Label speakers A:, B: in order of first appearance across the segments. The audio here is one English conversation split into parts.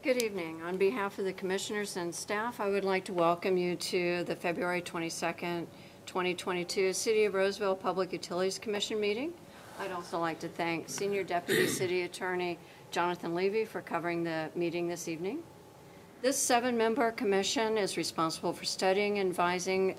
A: Good evening. On behalf of the commissioners and staff, I would like to welcome you to the February 22nd, 2022 City of Roseville Public Utilities Commission meeting. I'd also like to thank Senior Deputy City Attorney Jonathan Levy for covering the meeting this evening. This 7-member commission is responsible for studying and advising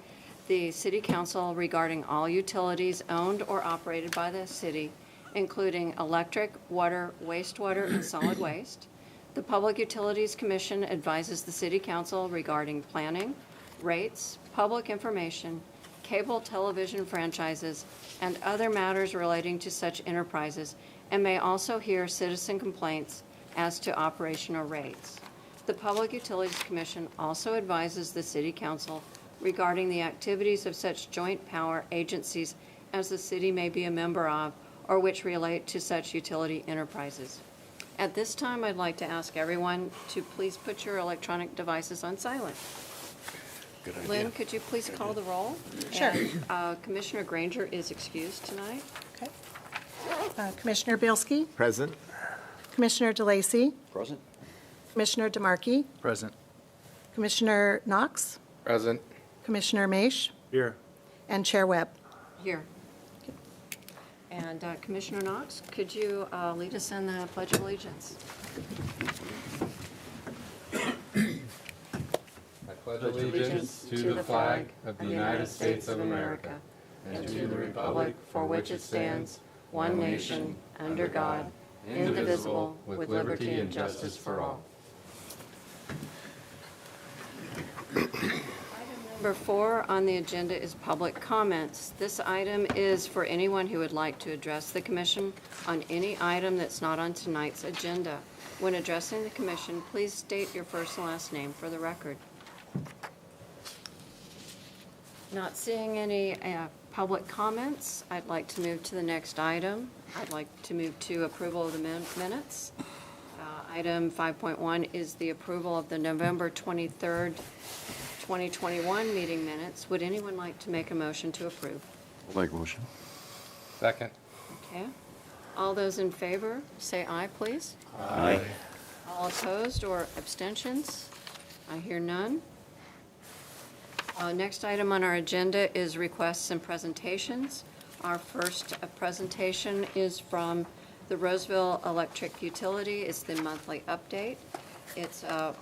A: the City Council regarding all utilities owned or operated by the city, including electric, water, wastewater, and solid waste. The Public Utilities Commission advises the City Council regarding planning, rates, public information, cable television franchises, and other matters relating to such enterprises, and may also hear citizen complaints as to operational rates. The Public Utilities Commission also advises the City Council regarding the activities of such joint power agencies as the city may be a member of or which relate to such utility enterprises. At this time, I'd like to ask everyone to please put your electronic devices on silent.
B: Good idea.
A: Lynn, could you please call the roll?
C: Sure.
A: And, Commissioner Granger is excused tonight.
C: Okay. Commissioner Bielski,
B: Present.
C: Commissioner DeLacy,
B: Present.
C: Commissioner DeMarkey,
B: Present.
C: Commissioner Knox,
B: Present.
C: Commissioner Maish,
B: Here.
C: and Chair Webb.
A: Here. And Commissioner Knox, could you lead us in the Pledge of Allegiance?
D: I pledge allegiance to the flag of the United States of America and to the republic for which it stands, one nation, under God, indivisible, with liberty and justice for all.
A: Number 4 on the agenda is public comments. This item is for anyone who would like to address the commission on any item that's not on tonight's agenda. When addressing the commission, please state your first and last name for the record. Not seeing any public comments, I'd like to move to the next item. I'd like to move to approval of the minutes. Item 5.1 is the approval of the November 23rd, 2021 meeting minutes. Would anyone like to make a motion to approve?
B: I'll make a motion.
D: Second.
A: Okay. All those in favor, say aye, please.
B: Aye.
A: All opposed or abstentions? I hear none. Next item on our agenda is requests and presentations. Our first presentation is from the Roseville Electric Utility. It's the monthly update. It's a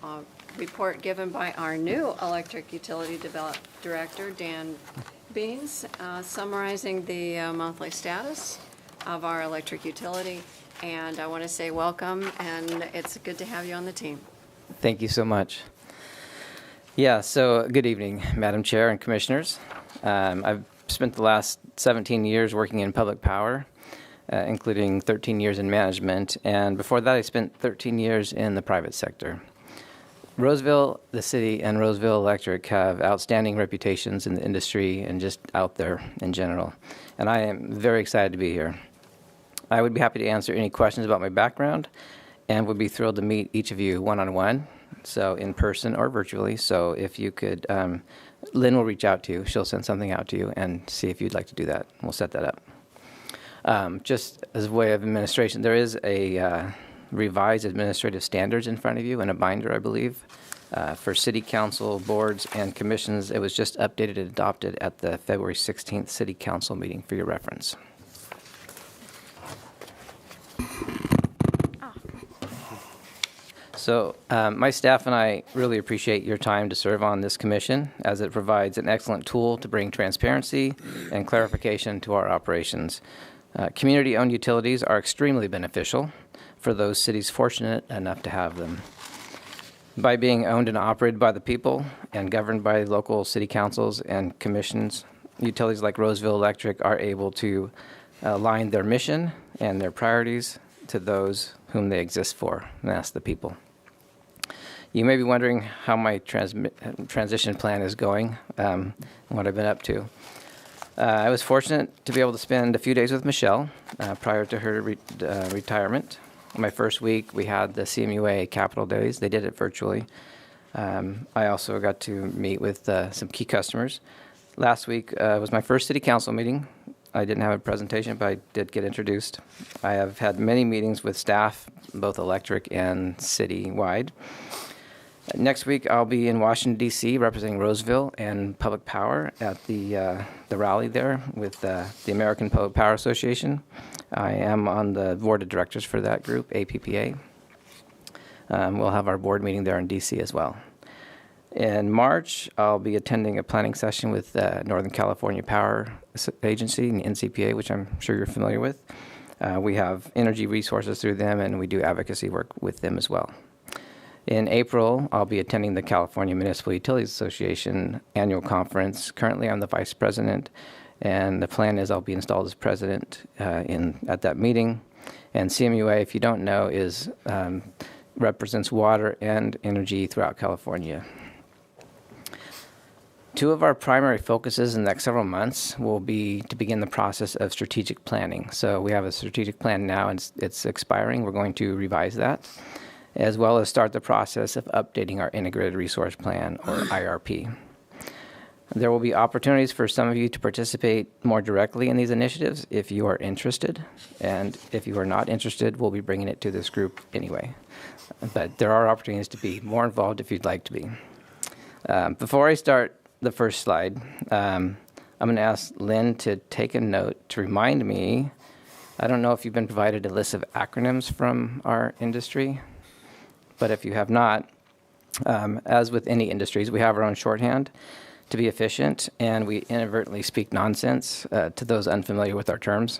A: report given by our new Electric Utility Director, Dan Beans, summarizing the monthly status of our electric utility. And I want to say welcome, and it's good to have you on the team.
E: Thank you so much. Yeah, so good evening, Madam Chair and Commissioners. I've spent the last 17 years working in public power, including 13 years in management, and before that I spent 13 years in the private sector. Roseville, the city, and Roseville Electric have outstanding reputations in the industry and just out there in general, and I am very excited to be here. I would be happy to answer any questions about my background and would be thrilled to meet each of you one-on-one, so in person or virtually. So if you could, Lynn will reach out to you. She'll send something out to you and see if you'd like to do that. We'll set that up. Just as a way of administration, there is a revised administrative standards in front of you in a binder, I believe, for city council, boards, and commissions. It was just updated and adopted at the February 16th city council meeting for your reference. So my staff and I really appreciate your time to serve on this commission, as it provides an excellent tool to bring transparency and clarification to our operations. Community-owned utilities are extremely beneficial for those cities fortunate enough to have them. By being owned and operated by the people and governed by local city councils and commissions, utilities like Roseville Electric are able to align their mission and their priorities to those whom they exist for, and that's the people. You may be wondering how my transition plan is going, and what I've been up to. I was fortunate to be able to spend a few days with Michelle prior to her retirement. My first week, we had the CMUA Capital Days. They did it virtually. I also got to meet with some key customers. Last week was my first city council meeting. I didn't have a presentation, but I did get introduced. I have had many meetings with staff both electric and city-wide. Next week, I'll be in Washington, D.C., representing Roseville and Public Power at the rally there with the American Public Power Association. I am on the board of directors for that group, APPA. We'll have our board meeting there in D.C. as well. In March, I'll be attending a planning session with Northern California Power Agency, the NCPA, which I'm sure you're familiar with. We have energy resources through them, and we do advocacy work with them as well. In April, I'll be attending the California Municipal Utilities Association annual conference. Currently, I'm the vice president, and the plan is I'll be installed as president at that meeting. And CMUA, if you don't know, represents water and energy throughout California. Two of our primary focuses in the next several months will be to begin the process of strategic planning. So we have a strategic plan now, and it's expiring. We're going to revise that, as well as start the process of updating our Integrated Resource Plan, or IRP. There will be opportunities for some of you to participate more directly in these initiatives if you are interested. And if you are not interested, we'll be bringing it to this group anyway. But there are opportunities to be more involved if you'd like to be. Before I start the first slide, I'm going to ask Lynn to take a note to remind me. I don't know if you've been provided a list of acronyms from our industry, but if you have not, as with any industries, we have our own shorthand to be efficient, and we inadvertently speak nonsense to those unfamiliar with our terms.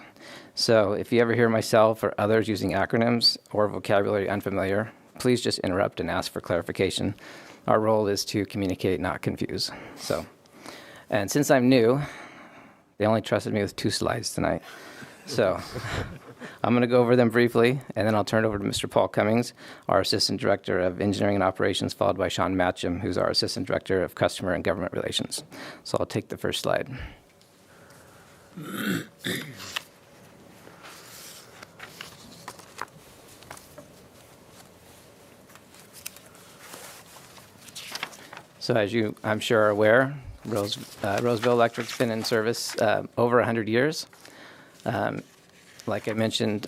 E: So if you ever hear myself or others using acronyms or vocabulary unfamiliar, please just interrupt and ask for clarification. Our role is to communicate, not confuse. And since I'm new, they only trusted me with 2 slides tonight. So I'm going to go over them briefly, and then I'll turn it over to Mr. Paul Cummings, our Assistant Director of Engineering and Operations, followed by Sean Matcham, who's our Assistant Director of Customer and Government Relations. So I'll take the first slide. So as you, I'm sure, are aware, Roseville Electric's been in service over 100 years. Like I mentioned,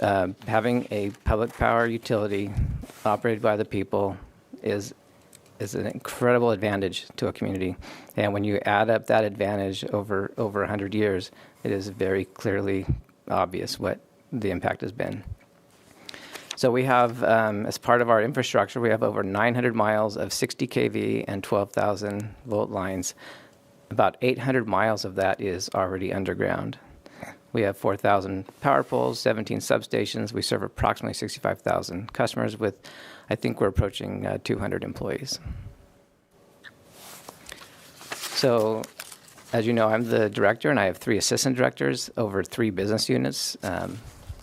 E: having a public power utility operated by the people is an incredible advantage to a community. And when you add up that advantage over 100 years, it is very clearly obvious what the impact has been. So we have, as part of our infrastructure, we have over 900 miles of 60 kV and 12,000 volt lines. About 800 miles of that is already underground. We have 4,000 power poles, 17 substations. We serve approximately 65,000 customers with, I think we're approaching 200 employees. So, as you know, I'm the director, and I have 3 assistant directors over 3 business units. I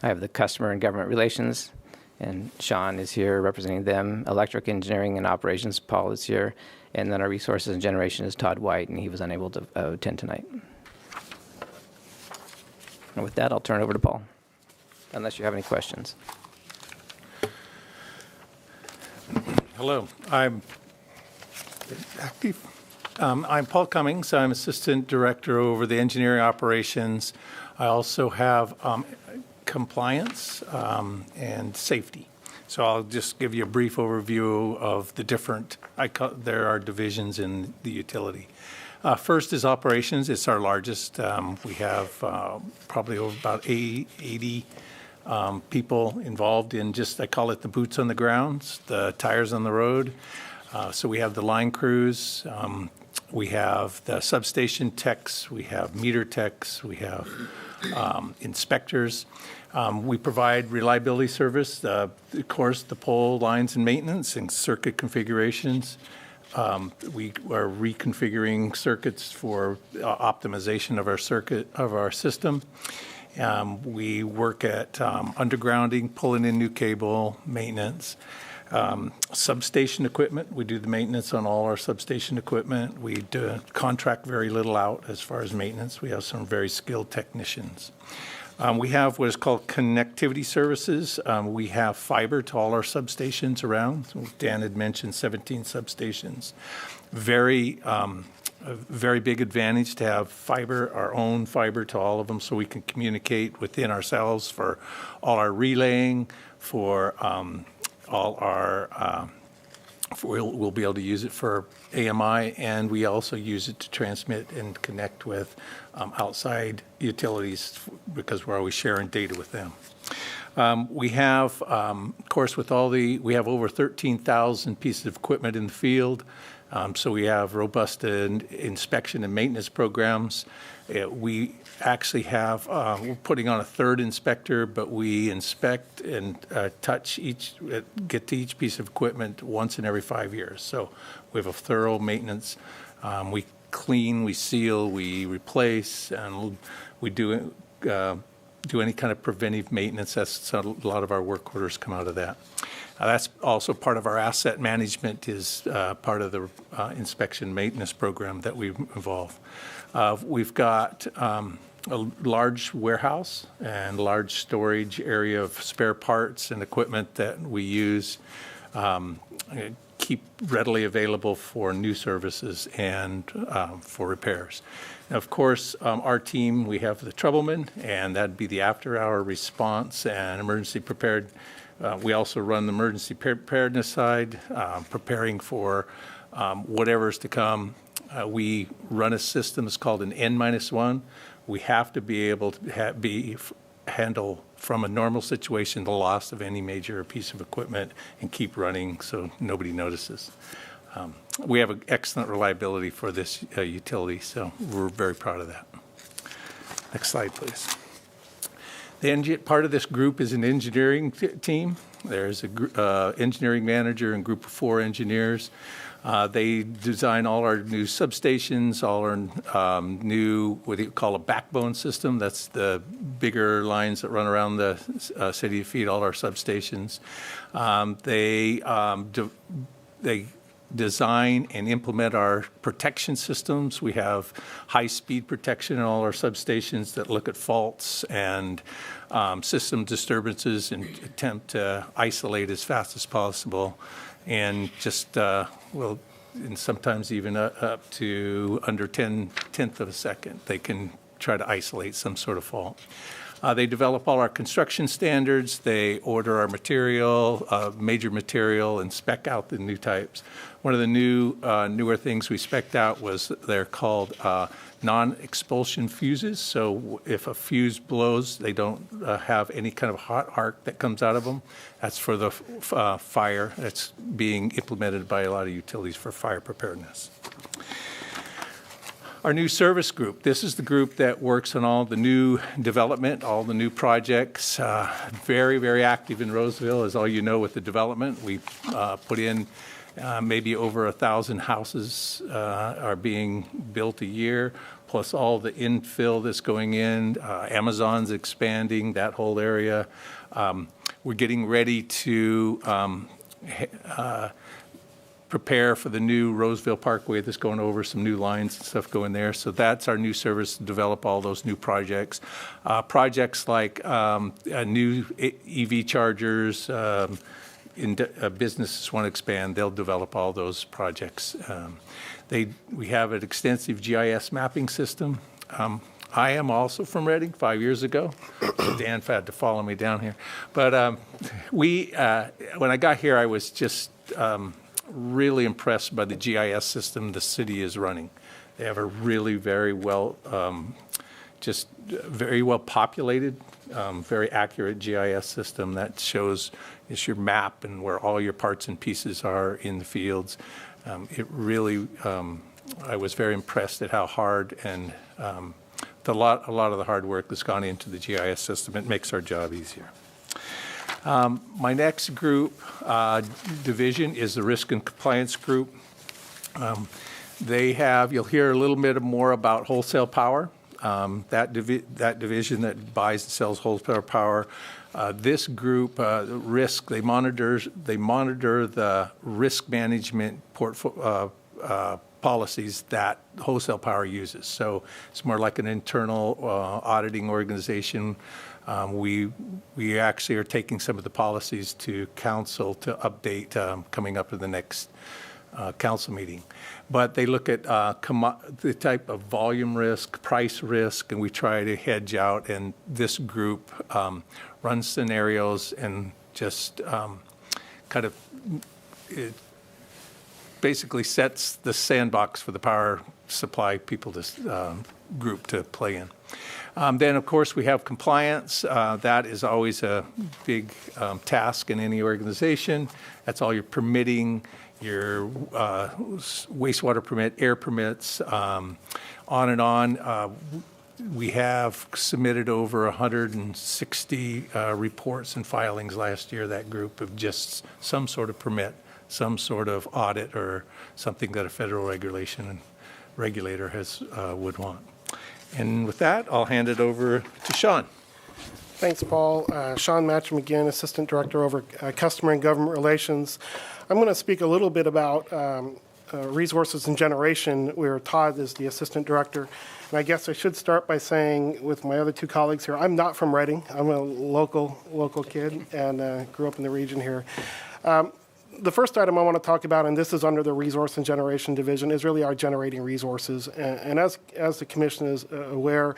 E: have the customer and government relations, and Sean is here representing them. Electric engineering and operations, Paul is here. And then our resources and generation is Todd White, and he was unable to attend tonight. And with that, I'll turn it over to Paul, unless you have any questions.
F: Hello, I'm Paul Cummings. I'm Assistant Director over the Engineering Operations. I also have compliance and safety. So I'll just give you a brief overview of the different, there are divisions in the utility. First is operations. It's our largest. We have probably over about 80 people involved in just, I call it the boots on the ground, the tires on the road. So we have the line crews. We have the substation techs. We have meter techs. We have inspectors. We provide reliability service, of course, the pole lines and maintenance and circuit configurations. We are reconfiguring circuits for optimization of our system. We work at undergrounding, pulling in new cable, maintenance. Substation equipment, we do the maintenance on all our substation equipment. We do contract very little out as far as maintenance. We have some very skilled technicians. We have what is called connectivity services. We have fiber to all our substations around. So Dan had mentioned 17 substations. A very big advantage to have fiber, our own fiber to all of them, so we can communicate within ourselves for all our relaying, for all our, we'll be able to use it for AMI, and we also use it to transmit and connect with outside utilities because we're always sharing data with them. We have, of course, we have over 13,000 pieces of equipment in the field. So we have robust inspection and maintenance programs. We actually have, we're putting on a third inspector, but we inspect and get to each piece of equipment once in every 5 years. So we have a thorough maintenance. We clean, we seal, we replace, and we do any kind of preventive maintenance. A lot of our work orders come out of that. That's also part of our asset management, is part of the inspection maintenance program that we involve. We've got a large warehouse and large storage area of spare parts and equipment that we use, keep readily available for new services and for repairs. And of course, our team, we have the troubleman, and that'd be the after-hour response and emergency prepared. We also run the emergency preparedness side, preparing for whatever's to come. We run a system that's called an N-1. We have to be able to handle from a normal situation the loss of any major piece of equipment and keep running so nobody notices. We have an excellent reliability for this utility, so we're very proud of that. Next slide, please. Part of this group is an engineering team. There's an engineering manager and a group of 4 engineers. They design all our new substations, all our new, what do you call a backbone system? That's the bigger lines that run around the city to feed all our substations. They design and implement our protection systems. We have high-speed protection in all our substations that look at faults and system disturbances and attempt to isolate as fast as possible, and just and sometimes even up to under 10th of a second, they can try to isolate some sort of fault. They develop all our construction standards. They order our material, major material, and spec out the new types. One of the newer things we spec'd out was they're called non-expulsion fuses. So if a fuse blows, they don't have any kind of hot arc that comes out of them. That's for the fire. That's being implemented by a lot of utilities for fire preparedness. Our new service group. This is the group that works on all the new development, all the new projects. Very, very active in Roseville, as all you know, with the development. We put in maybe over 1,000 houses are being built a year, plus all the infill that's going in. Amazon's expanding that whole area. We're getting ready to prepare for the new Roseville Parkway that's going over, some new lines and stuff going there. So that's our new service to develop all those new projects. Projects like new EV chargers, businesses want to expand, they'll develop all those projects. We have an extensive GIS mapping system. I am also from Reading 5 years ago. Dan had to follow me down here. But when I got here, I was just really impressed by the GIS system the city is running. They have a really very well populated, very accurate GIS system that shows your map and where all your parts and pieces are in the fields. It really, I was very impressed at how hard and a lot of the hard work that's gone into the GIS system. It makes our job easier. My next group division is the Risk and Compliance Group. You'll hear a little bit more about wholesale power. That division that buys and sells wholesale power. This group, risk, they monitor the risk management policies that wholesale power uses. So it's more like an internal auditing organization. We actually are taking some of the policies to council to update coming up to the next council meeting. But they look at the type of volume risk, price risk, and we try to hedge out. And this group runs scenarios and just kind of, it basically sets the sandbox for the power supply people to group to play in. Then, of course, we have compliance. That is always a big task in any organization. That's all your permitting, your wastewater permit, air permits, on and on. We have submitted over 160 reports and filings last year, that group, of just some sort of permit, some sort of audit, or something that a federal regulator would want. And with that, I'll hand it over to Sean.
G: Thanks, Paul. Sean Matcham again, Assistant Director over Customer and Government Relations. I'm going to speak a little bit about resources and generation, where Todd is the Assistant Director. And I guess I should start by saying, with my other two colleagues here, I'm not from Reading. I'm a local kid and grew up in the region here. The first item I want to talk about, and this is under the Resource and Generation Division, is really our generating resources. And as the Commission is aware,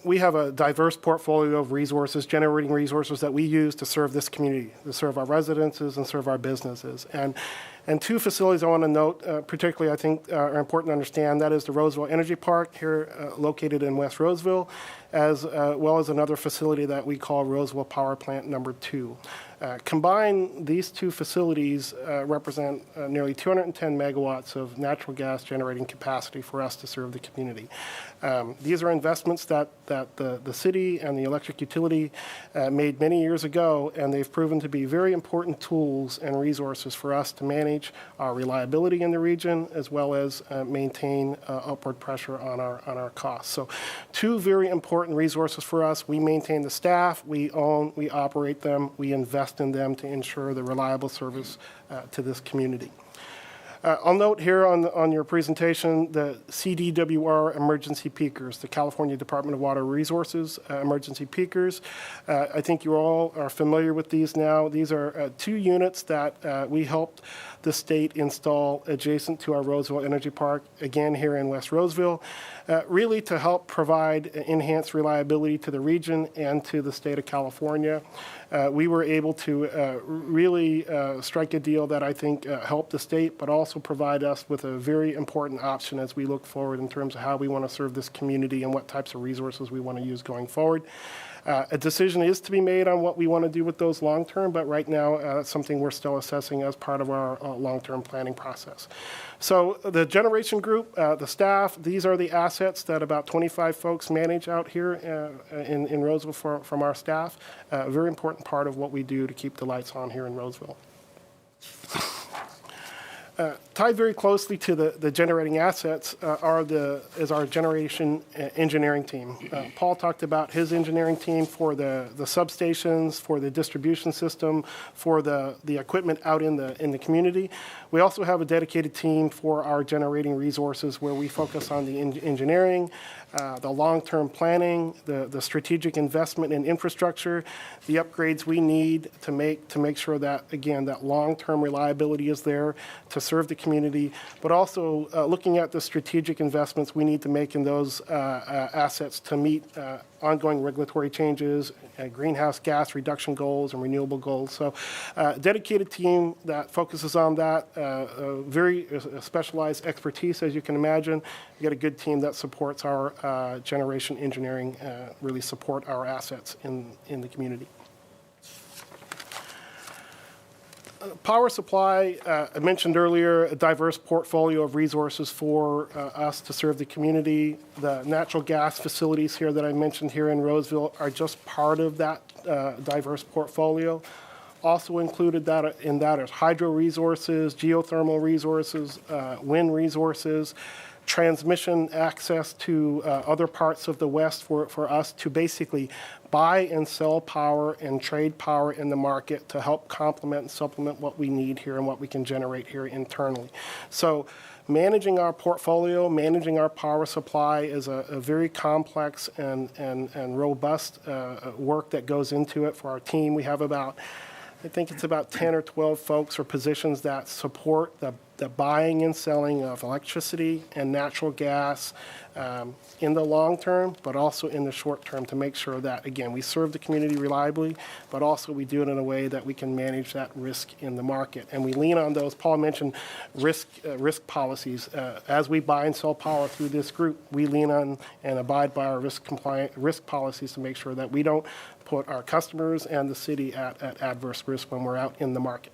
G: we have a diverse portfolio of resources, generating resources that we use to serve this community, to serve our residences and serve our businesses. And two facilities I want to note, particularly I think are important to understand, that is the Roseville Energy Park here located in West Roseville, as well as another facility that we call Roseville Power Plant Number 2. Combined, these two facilities represent nearly 210 megawatts of natural gas generating capacity for us to serve the community. These are investments that the city and the electric utility made many years ago, and they've proven to be very important tools and resources for us to manage our reliability in the region, as well as maintain upward pressure on our costs. So two very important resources for us. We maintain the staff, we own, we operate them, we invest in them to ensure the reliable service to this community. I'll note here on your presentation the CDWR emergency peakers, the California Department of Water Resources emergency peakers. I think you all are familiar with these now. These are 2 units that we helped the state install adjacent to our Roseville Energy Park, again here in West Roseville, really to help provide enhanced reliability to the region and to the state of California. We were able to really strike a deal that I think helped the state, but also provide us with a very important option as we look forward in terms of how we want to serve this community and what types of resources we want to use going forward. A decision is to be made on what we want to do with those long-term, but right now it's something we're still assessing as part of our long-term planning process. So the generation group, the staff, these are the assets that about 25 folks manage out here in Roseville from our staff. A very important part of what we do to keep the lights on here in Roseville. Tied very closely to the generating assets is our generation engineering team. Paul talked about his engineering team for the substations, for the distribution system, for the equipment out in the community. We also have a dedicated team for our generating resources where we focus on the engineering, the long-term planning, the strategic investment in infrastructure, the upgrades we need to make sure that, again, that long-term reliability is there to serve the community, but also looking at the strategic investments we need to make in those assets to meet ongoing regulatory changes, greenhouse gas reduction goals, and renewable goals. So dedicated team that focuses on that, very specialized expertise, as you can imagine. You get a good team that supports our generation engineering, really support our assets in the community. Power supply, I mentioned earlier, a diverse portfolio of resources for us to serve the community. The natural gas facilities here that I mentioned here in Roseville are just part of that diverse portfolio. Also included in that is hydro resources, geothermal resources, wind resources, transmission access to other parts of the West for us to basically buy and sell power and trade power in the market to help complement and supplement what we need here and what we can generate here internally. So managing our portfolio, managing our power supply is a very complex and robust work that goes into it for our team. We have about I think it's about 10 or 12 folks or positions that support the buying and selling of electricity and natural gas in the long term, but also in the short term, to make sure that, again, we serve the community reliably, but also we do it in a way that we can manage that risk in the market. And we lean on those. Paul mentioned risk policies. As we buy and sell power through this group, we lean on and abide by our risk policies to make sure that we don't put our customers and the city at adverse risk when we're out in the market.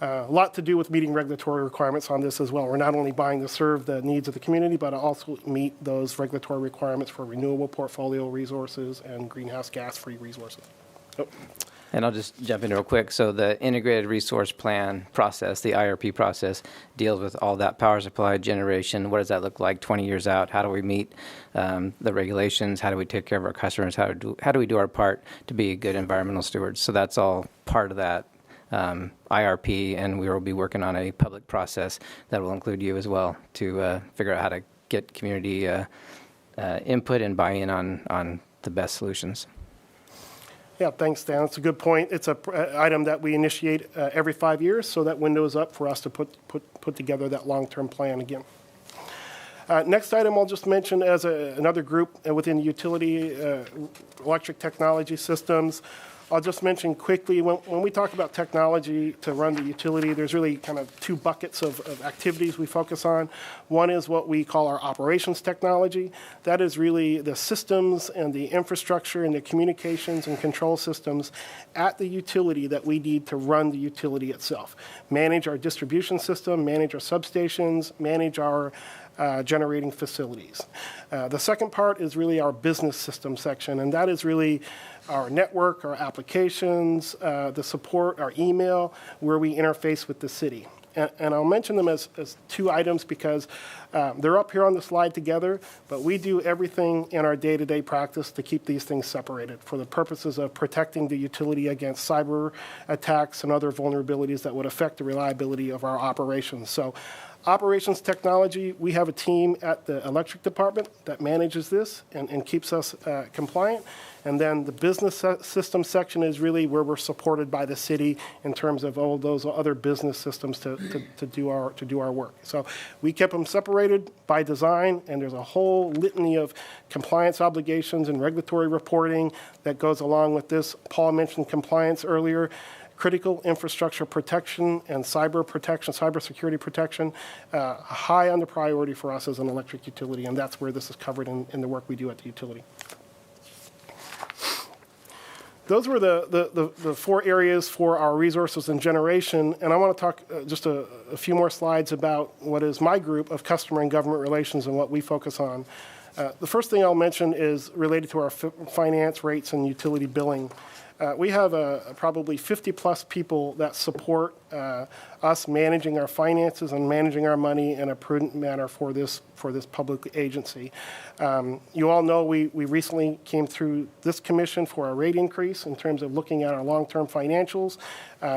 G: A lot to do with meeting regulatory requirements on this as well. We're not only buying to serve the needs of the community, but also meet those regulatory requirements for renewable portfolio resources and greenhouse gas-free resources. Oh.
E: And I'll just jump in real quick. So the Integrated Resource Plan process, the IRP process, deals with all that power supply generation. What does that look like 20 years out? How do we meet the regulations? How do we take care of our customers? How do we do our part to be good environmental stewards? So that's all part of that IRP, and we will be working on a public process that will include you as well to figure out how to get community input and buy-in on the best solutions.
G: Yeah, thanks, Dan. That's a good point. It's an item that we initiate every 5 years, so that window is up for us to put together that long-term plan again. Next item I'll just mention as another group within the utility, electric technology systems. I'll just mention quickly, when we talk about technology to run the utility, there's really kind of two buckets of activities we focus on. One is what we call our operations technology. That is really the systems and the infrastructure and the communications and control systems at the utility that we need to run the utility itself. Manage our distribution system, manage our substations, manage our generating facilities. The second part is really our business system section, and that is really our network, our applications, the support, our email, where we interface with the city. And I'll mention them as two items because they're up here on the slide together, but we do everything in our day-to-day practice to keep these things separated for the purposes of protecting the utility against cyber attacks and other vulnerabilities that would affect the reliability of our operations. So operations technology, we have a team at the electric department that manages this and keeps us compliant. And then the business system section is really where we're supported by the city in terms of all those other business systems to do our work. So we kept them separated by design, and there's a whole litany of compliance obligations and regulatory reporting that goes along with this. Paul mentioned compliance earlier. Critical infrastructure protection and cybersecurity protection, high on the priority for us as an electric utility, and that's where this is covered in the work we do at the utility. Those were the four areas for our resources and generation, and I want to talk just a few more slides about what is my group of customer and government relations and what we focus on. The first thing I'll mention is related to our finance rates and utility billing. We have probably 50-plus people that support us managing our finances and managing our money in a prudent manner for this public agency. You all know we recently came through this commission for a rate increase in terms of looking at our long-term financials.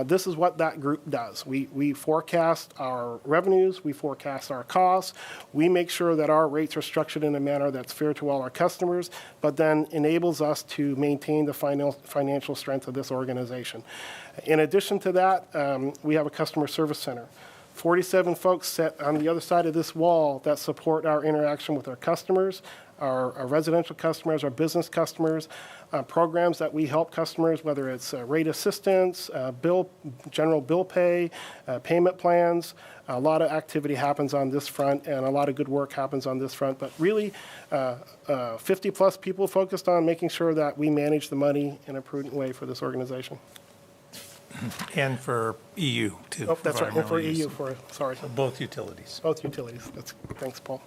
G: This is what that group does. We forecast our revenues, we forecast our costs, we make sure that our rates are structured in a manner that's fair to all our customers, but then enables us to maintain the financial strength of this organization. In addition to that, we have a customer service center. 47 folks set on the other side of this wall that support our interaction with our customers, our residential customers, our business customers, programs that we help customers, whether it's rate assistance, general bill pay, payment plans. A lot of activity happens on this front, and a lot of good work happens on this front. But really, 50-plus people focused on making sure that we manage the money in a prudent way for this organization.
F: And for EU, too.
G: Oh, that's right, and for EU, sorry.
F: So both utilities.
G: Both utilities. Thanks, Paul.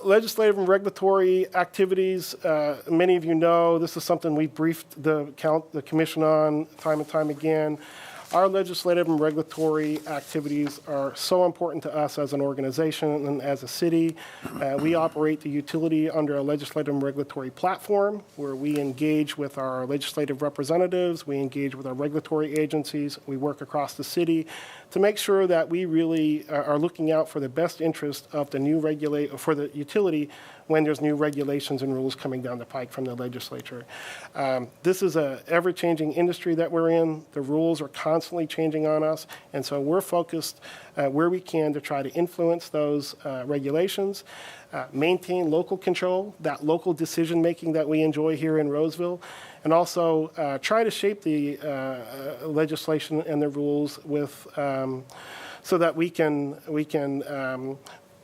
G: Legislative and regulatory activities, many of you know, this is something we briefed the commission on time and time again. Our legislative and regulatory activities are so important to us as an organization and as a city. We operate the utility under a legislative and regulatory platform where we engage with our legislative representatives, we engage with our regulatory agencies, we work across the city to make sure that we really are looking out for the best interest of the new for the utility when there's new regulations and rules coming down the pike from the legislature. This is a ever-changing industry that we're in. The rules are constantly changing on us, and so we're focused where we can to try to influence those regulations, maintain local control, that local decision-making that we enjoy here in Roseville, and also try to shape the legislation and the rules with so that we can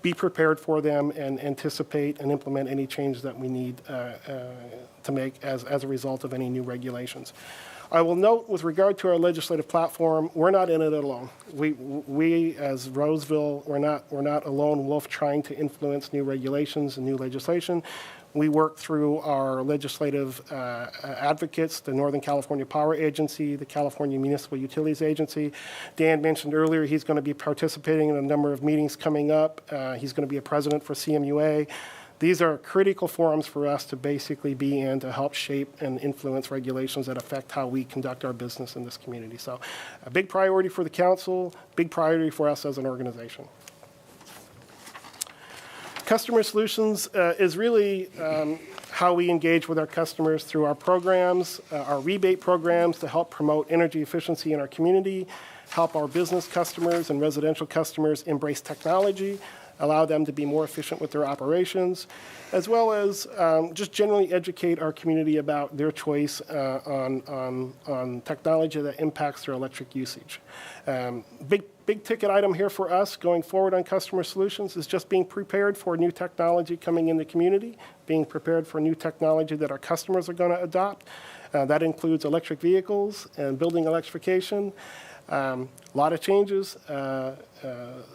G: be prepared for them and anticipate and implement any changes that we need to make as a result of any new regulations. I will note with regard to our legislative platform, we're not in it alone. We as Roseville, we're not a lone wolf trying to influence new regulations and new legislation. We work through our legislative advocates, the Northern California Power Agency, the California Municipal Utilities Agency. Dan mentioned earlier he's going to be participating in a number of meetings coming up. He's going to be a president for CMUA. These are critical forums for us to basically be in to help shape and influence regulations that affect how we conduct our business in this community. So a big priority for the council, big priority for us as an organization. Customer Solutions is really how we engage with our customers through our programs, our rebate programs to help promote energy efficiency in our community, help our business customers and residential customers embrace technology, allow them to be more efficient with their operations, as well as just generally educate our community about their choice on technology that impacts their electric usage. Big ticket item here for us going forward on Customer Solutions is just being prepared for new technology coming in the community, being prepared for new technology that our customers are going to adopt. That includes electric vehicles and building electrification. A lot of changes.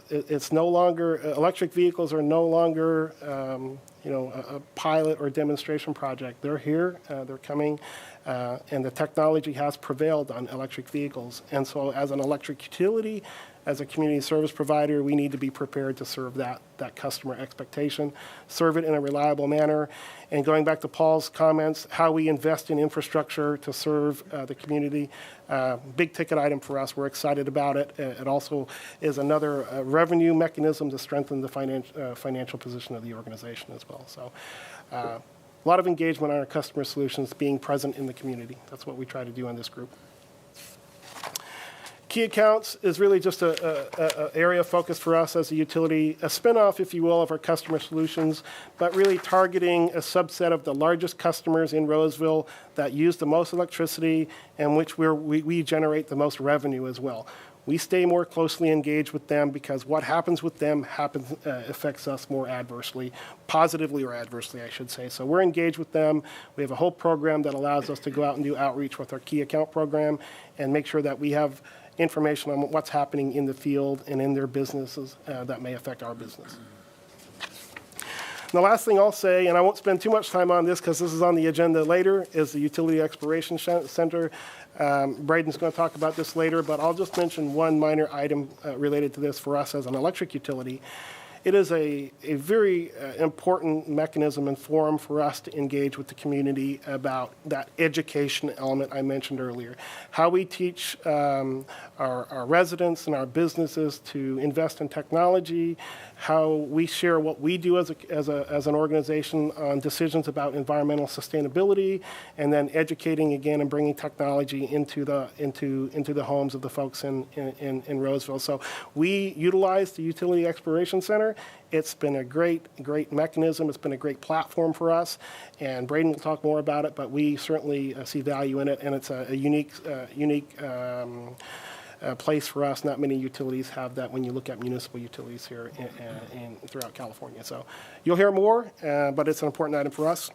G: It's no longer, electric vehicles are no longer, a pilot or demonstration project. They're here, they're coming, and the technology has prevailed on electric vehicles. And so as an electric utility, as a community service provider, we need to be prepared to serve that customer expectation, serve it in a reliable manner. And going back to Paul's comments, how we invest in infrastructure to serve the community, big ticket item for us. We're excited about it. It also is another revenue mechanism to strengthen the financial position of the organization as well. So a lot of engagement on our Customer Solutions, being present in the community. That's what we try to do in this group. Key accounts is really just an area of focus for us as a utility, a spinoff, if you will, of our Customer Solutions, but really targeting a subset of the largest customers in Roseville that use the most electricity and which we generate the most revenue as well. We stay more closely engaged with them because what happens with them affects us more adversely, positively or adversely, I should say. So we're engaged with them. We have a whole program that allows us to go out and do outreach with our key account program and make sure that we have information on what's happening in the field and in their businesses that may affect our business. And the last thing I'll say, and I won't spend too much time on this because this is on the agenda later, is the Utility Exploration Center. Braden's going to talk about this later, but I'll just mention one minor item related to this for us as an electric utility. It is a very important mechanism and forum for us to engage with the community about that education element I mentioned earlier. How we teach our residents and our businesses to invest in technology, how we share what we do as an organization on decisions about environmental sustainability, and then educating again and bringing technology into the homes of the folks in Roseville. So we utilize the Utility Exploration Center. It's been a great mechanism. It's been a great platform for us, and Braden will talk more about it, but we certainly see value in it, and it's a unique place for us. Not many utilities have that when you look at municipal utilities here throughout California. So you'll hear more, but it's an important item for us.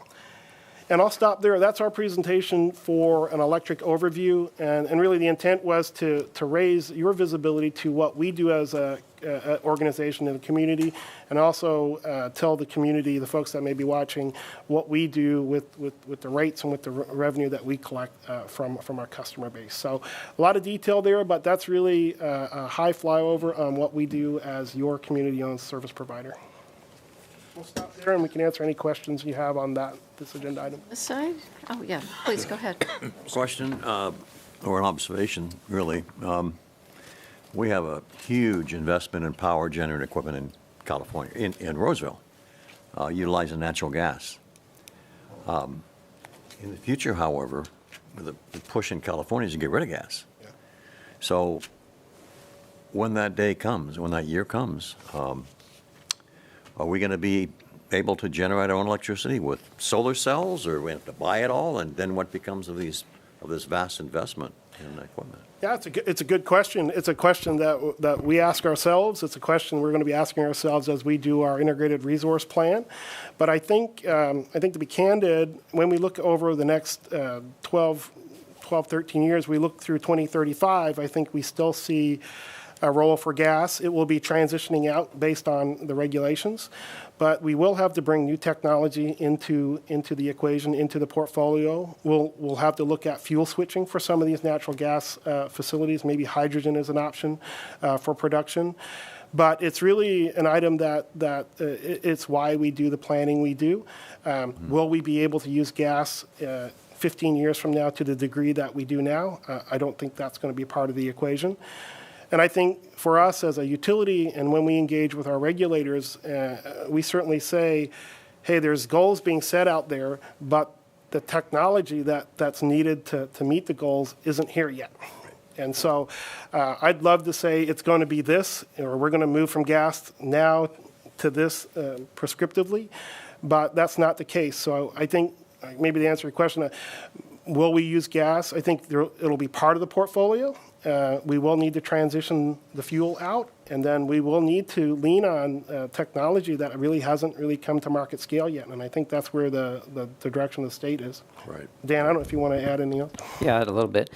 G: And I'll stop there. That's our presentation for an electric overview. And really the intent was to raise your visibility to what we do as a organization in the community, and also tell the community, the folks that may be watching, what we do with the rates and with the revenue that we collect from our customer base. So a lot of detail there, but that's really a high flyover on what we do as your community-owned service provider. We'll stop there and we can answer any questions you have on this agenda item.
A: This side? Oh, yeah, please, go ahead.
B: Question, or an observation, really. We have a huge investment in power generating equipment in California, in Roseville. utilizing natural gas. In the future, however, the push in California is to get rid of gas. So when that day comes, when that year comes, are we going to be able to generate our own electricity with solar cells, or we have to buy it all? And then what becomes of this vast investment in equipment?
G: Yeah, it's a good question. It's a question that we ask ourselves. It's a question we're going to be asking ourselves as we do our integrated resource plan. But I think to be candid, when we look over the next 12, 13 years, we look through 2035, I think we still see a role for gas. It will be transitioning out based on the regulations, but we will have to bring new technology into the equation, into the portfolio. We'll have to look at fuel switching for some of these natural gas facilities. Maybe hydrogen is an option for production. But it's really an item that it's why we do the planning we do. Will we be able to use gas 15 years from now to the degree that we do now? I don't think that's going to be part of the equation. And I think for us as a utility, and when we engage with our regulators, we certainly say, hey, there's goals being set out there, but the technology that's needed to meet the goals isn't here yet. And so I'd love to say it's going to be this, or we're going to move from gas now to this prescriptively, but that's not the case. So I think maybe to answer your question, will we use gas? I think it'll be part of the portfolio. We will need to transition the fuel out, and then we will need to lean on technology that really hasn't really come to market scale yet. And I think that's where the direction of the state is.
B: Right.
G: Dan, I don't know if you want to add anything else.
E: Yeah, a little bit.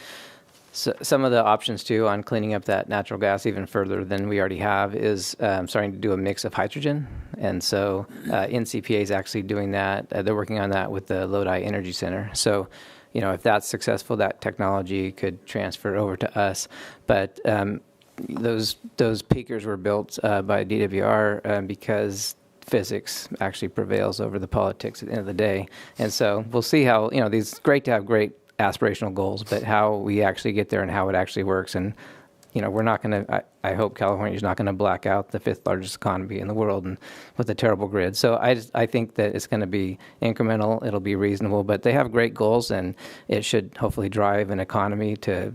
E: So some of the options, too, on cleaning up that natural gas even further than we already have is starting to do a mix of hydrogen. And so NCPA is actually doing that. They're working on that with the Lodi Energy Center. So, you know, if that's successful, that technology could transfer over to us. But those peakers were built by DWR because physics actually prevails over the politics at the end of the day. And so we'll see how, you know, these great to have great aspirational goals, but how we actually get there and how it actually works. And, you know, we're not going to, I hope California is not going to black out the fifth largest economy in the world and with a terrible grid. So I think that it's going to be incremental. It'll be reasonable, but they have great goals, and it should hopefully drive an economy to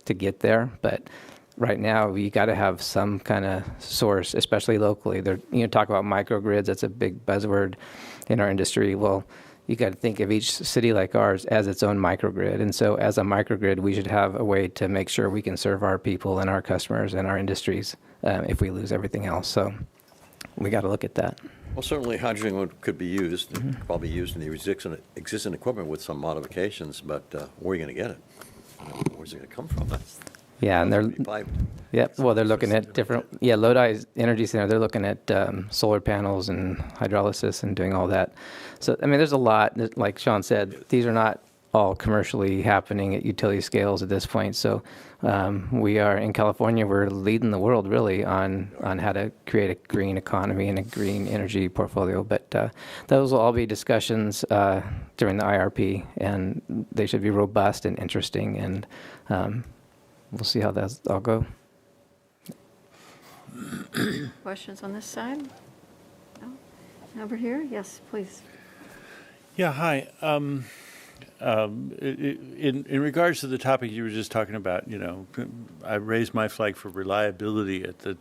E: get there. But right now, you got to have some kind of source, especially locally. Talk about microgrids. That's a big buzzword in our industry. Well, you got to think of each city like ours as its own microgrid. And so as a microgrid, we should have a way to make sure we can serve our people and our customers and our industries if we lose everything else. So we got to look at that.
B: Well, certainly hydrogen could be used, probably used in the existing equipment with some modifications, but where are you going to get it? Where's it going to come from?
E: Yeah, and they're looking at different, Lodi Energy Center, they're looking at solar panels and hydrolysis and doing all that. So, I mean, there's a lot, like Sean said, these are not all commercially happening at utility scales at this point. So we are, in California, we're leading the world really on how to create a green economy and a green energy portfolio. But those will all be discussions during the IRP, and they should be robust and interesting, and we'll see how that's all go.
A: Questions on this side? No? Over here? Yes, please.
H: Yeah, hi. In regards to the topic you were just talking about, you know, I raised my flag for reliability at the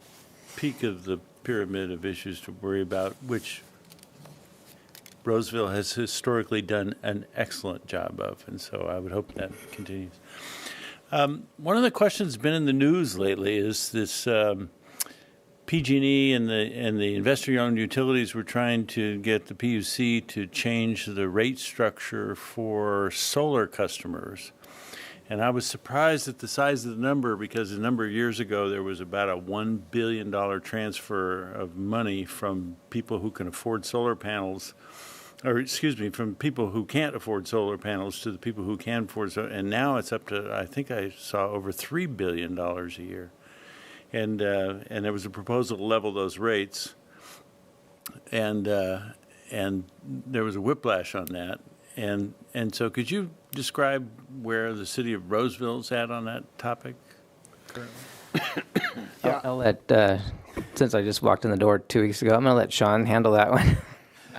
H: peak of the pyramid of issues to worry about, which Roseville has historically done an excellent job of, and so I would hope that continues. One of the questions that's been in the news lately is this PG&E and the investor-owned utilities were trying to get the PUC to change the rate structure for solar customers. And I was surprised at the size of the number, because a number of years ago there was about a $1 billion transfer of money from people who can afford solar panels, from people who can't afford solar panels to the people who can afford solar, and now it's up to, I think I saw, over $3 billion a year. And there was a proposal to level those rates, and there was a whiplash on that. And so could you describe where the city of Roseville's at on that topic currently?
E: I'll let, since I just walked in the door 2 weeks ago, I'm going to let Sean handle that one.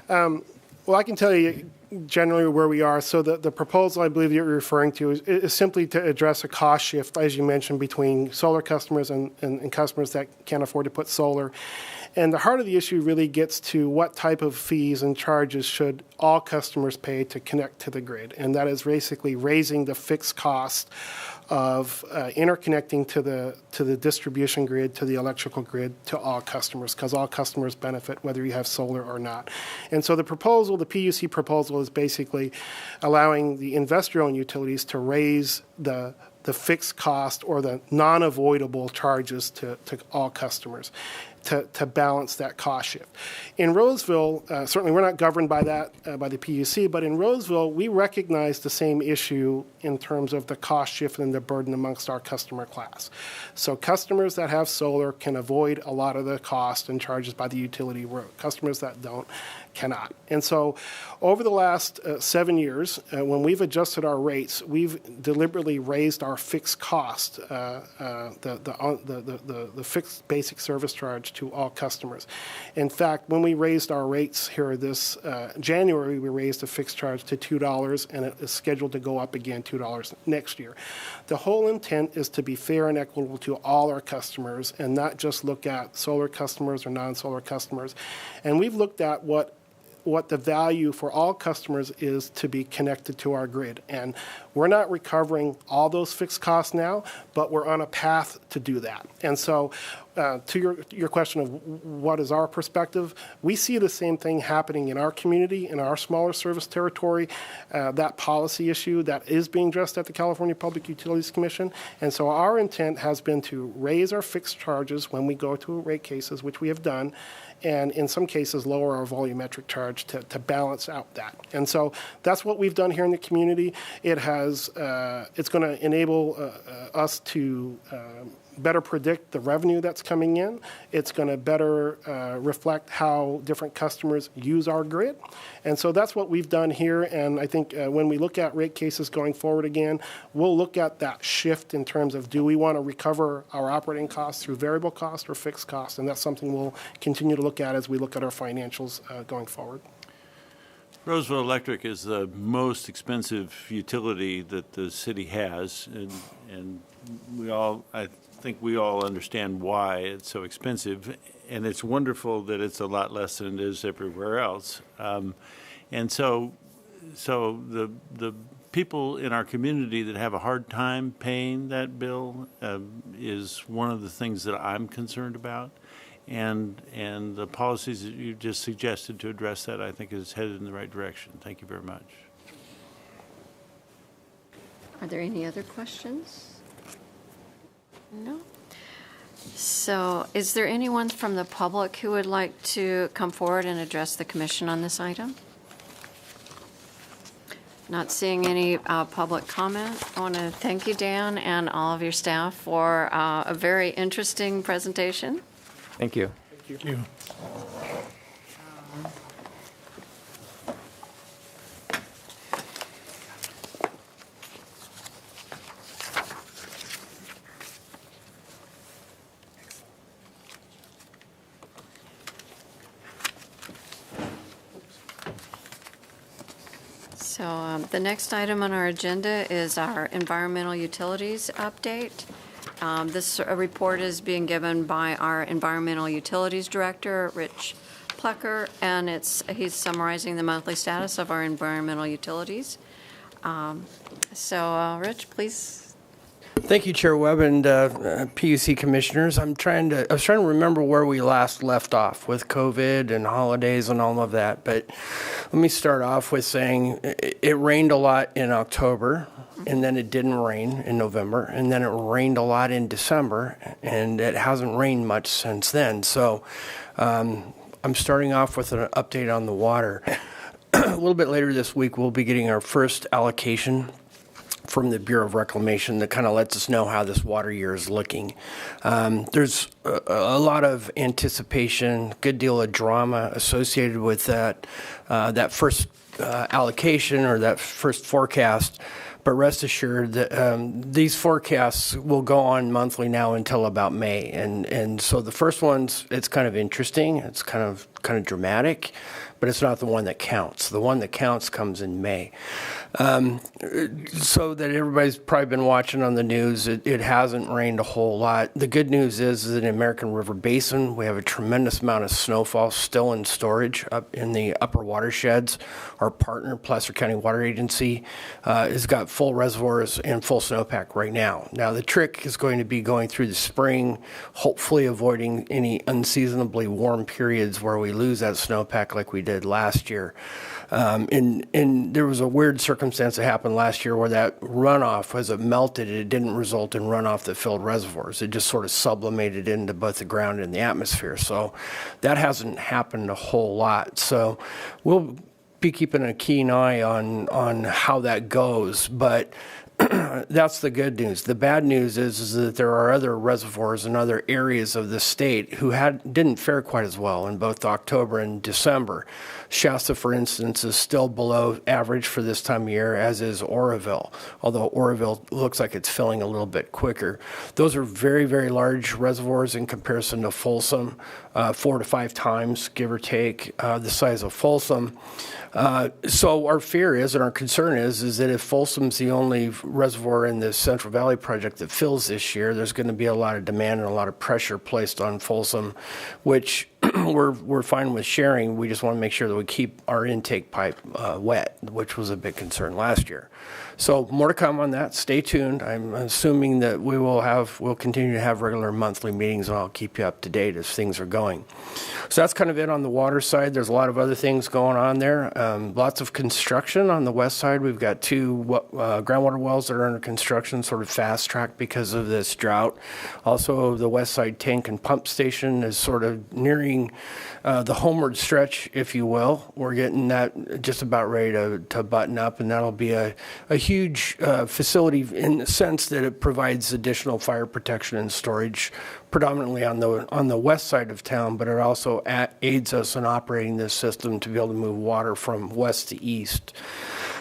G: Well, I can tell you generally where we are. So the proposal I believe you're referring to is simply to address a cost shift, as you mentioned, between solar customers and customers that can't afford to put solar. And the heart of the issue really gets to what type of fees and charges should all customers pay to connect to the grid. And that is basically raising the fixed cost of interconnecting to the distribution grid, to the electrical grid, to all customers, because all customers benefit whether you have solar or not. And so the proposal, the PUC proposal, is basically allowing the investor-owned utilities to raise the fixed cost or the non-avoidable charges to all customers to balance that cost shift. In Roseville, certainly we're not governed by that, by the PUC, but in Roseville, we recognize the same issue in terms of the cost shift and the burden amongst our customer class. So customers that have solar can avoid a lot of the cost and charges by the utility, where customers that don't cannot. And so over the last 7 years, when we've adjusted our rates, we've deliberately raised our fixed cost, the fixed basic service charge to all customers. In fact, when we raised our rates here this January, we raised the fixed charge to $2, and it is scheduled to go up again $2 next year. The whole intent is to be fair and equitable to all our customers and not just look at solar customers or non-solar customers. And we've looked at what the value for all customers is to be connected to our grid. And we're not recovering all those fixed costs now, but we're on a path to do that. And so to your question of what is our perspective, we see the same thing happening in our community, in our smaller service territory, that policy issue that is being addressed at the California Public Utilities Commission. And so our intent has been to raise our fixed charges when we go to rate cases, which we have done, and in some cases lower our volumetric charge to balance out that. And so that's what we've done here in the community. It has, it's going to enable us to better predict the revenue that's coming in. It's going to better reflect how different customers use our grid. And so that's what we've done here. And I think when we look at rate cases going forward again, we'll look at that shift in terms of, do we want to recover our operating costs through variable cost or fixed cost? And that's something we'll continue to look at as we look at our financials going forward.
H: Roseville Electric is the most expensive utility that the city has, and I think we all understand why it's so expensive, and it's wonderful that it's a lot less than it is everywhere else. And so the people in our community that have a hard time paying that bill is one of the things that I'm concerned about. And the policies that you just suggested to address that, I think, is headed in the right direction. Thank you very much.
A: Are there any other questions? No? So is there anyone from the public who would like to come forward and address the commission on this item? Not seeing any public comment. I want to thank you, Dan, and all of your staff for a very interesting presentation.
E: Thank you.
F: Thank you.
A: So the next item on our agenda is our environmental utilities update. This report is being given by our Environmental Utilities Director, Rich Plecker, and he's summarizing the monthly status of our environmental utilities. Rich, please.
I: Thank you, Chair Webb and PUC commissioners. I was trying to remember where we last left off with COVID and holidays and all of that. But let me start off with saying it rained a lot in October, and then it didn't rain in November, and then it rained a lot in December, and it hasn't rained much since then. So I'm starting off with an update on the water. A little bit later this week, we'll be getting our first allocation from the Bureau of Reclamation that kind of lets us know how this water year is looking. There's a lot of anticipation, good deal of drama associated with that first allocation or that first forecast. But rest assured that these forecasts will go on monthly now until about May. And so the first one's, it's kind of interesting. It's kind of kind of dramatic, but it's not the one that counts. The one that counts comes in May. So that everybody's probably been watching on the news, it hasn't rained a whole lot. The good news is that in the American River Basin, we have a tremendous amount of snowfall still in storage up in the upper watersheds. Our partner, Placer County Water Agency, has got full reservoirs and full snowpack right now. Now, the trick is going to be going through the spring, hopefully avoiding any unseasonably warm periods where we lose that snowpack like we did last year. And there was a weird circumstance that happened last year where that runoff, as it melted, it didn't result in runoff that filled reservoirs. It just sort of sublimated into both the ground and the atmosphere. So that hasn't happened a whole lot. So we'll be keeping a keen eye on how that goes. But that's the good news. The bad news is that there are other reservoirs in other areas of the state who didn't fare quite as well in both October and December. Shasta, for instance, is still below average for this time of year, as is Oroville, although Oroville looks like it's filling a little bit quicker. Those are very, very large reservoirs in comparison to Folsom, 4 to 5 times, give or take, the size of Folsom. So our fear is, and our concern is that if Folsom's the only reservoir in the Central Valley project that fills this year, there's going to be a lot of demand and a lot of pressure placed on Folsom, which we're fine with sharing. We just want to make sure that we keep our intake pipe wet, which was a big concern last year. So more to come on that. Stay tuned. I'm assuming that we'll continue to have regular monthly meetings, and I'll keep you up to date as things are going. So that's kind of it on the water side. There's a lot of other things going on there. Lots of construction on the west side. We've got 2 groundwater wells that are under construction, sort of fast track because of this drought. Also, the west side tank and pump station is sort of nearing the homeward stretch, if you will. We're getting that just about ready to button up, and that'll be a huge facility in the sense that it provides additional fire protection and storage, predominantly on the west side of town, but it also aids us in operating this system to be able to move water from west to east.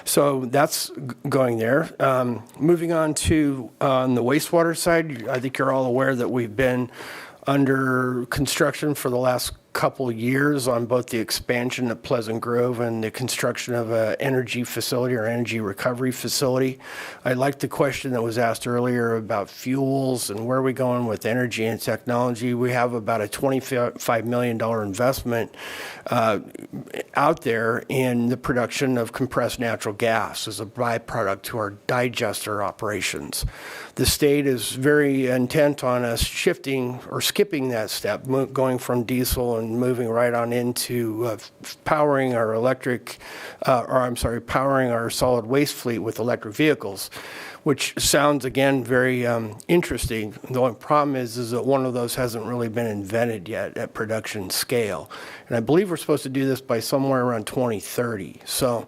I: So that's going there. Moving on to on the wastewater side, I think you're all aware that we've been under construction for the last couple years on both the expansion at Pleasant Grove and the construction of an energy facility or energy recovery facility. I like the question that was asked earlier about fuels and where are we going with energy and technology. We have about a $25 million investment out there in the production of compressed natural gas as a byproduct to our digester operations. The state is very intent on us shifting or skipping that step, going from diesel and moving right on into powering our powering our solid waste fleet with electric vehicles, which sounds, again, very interesting. The only problem is that one of those hasn't really been invented yet at production scale. And I believe we're supposed to do this by somewhere around 2030. So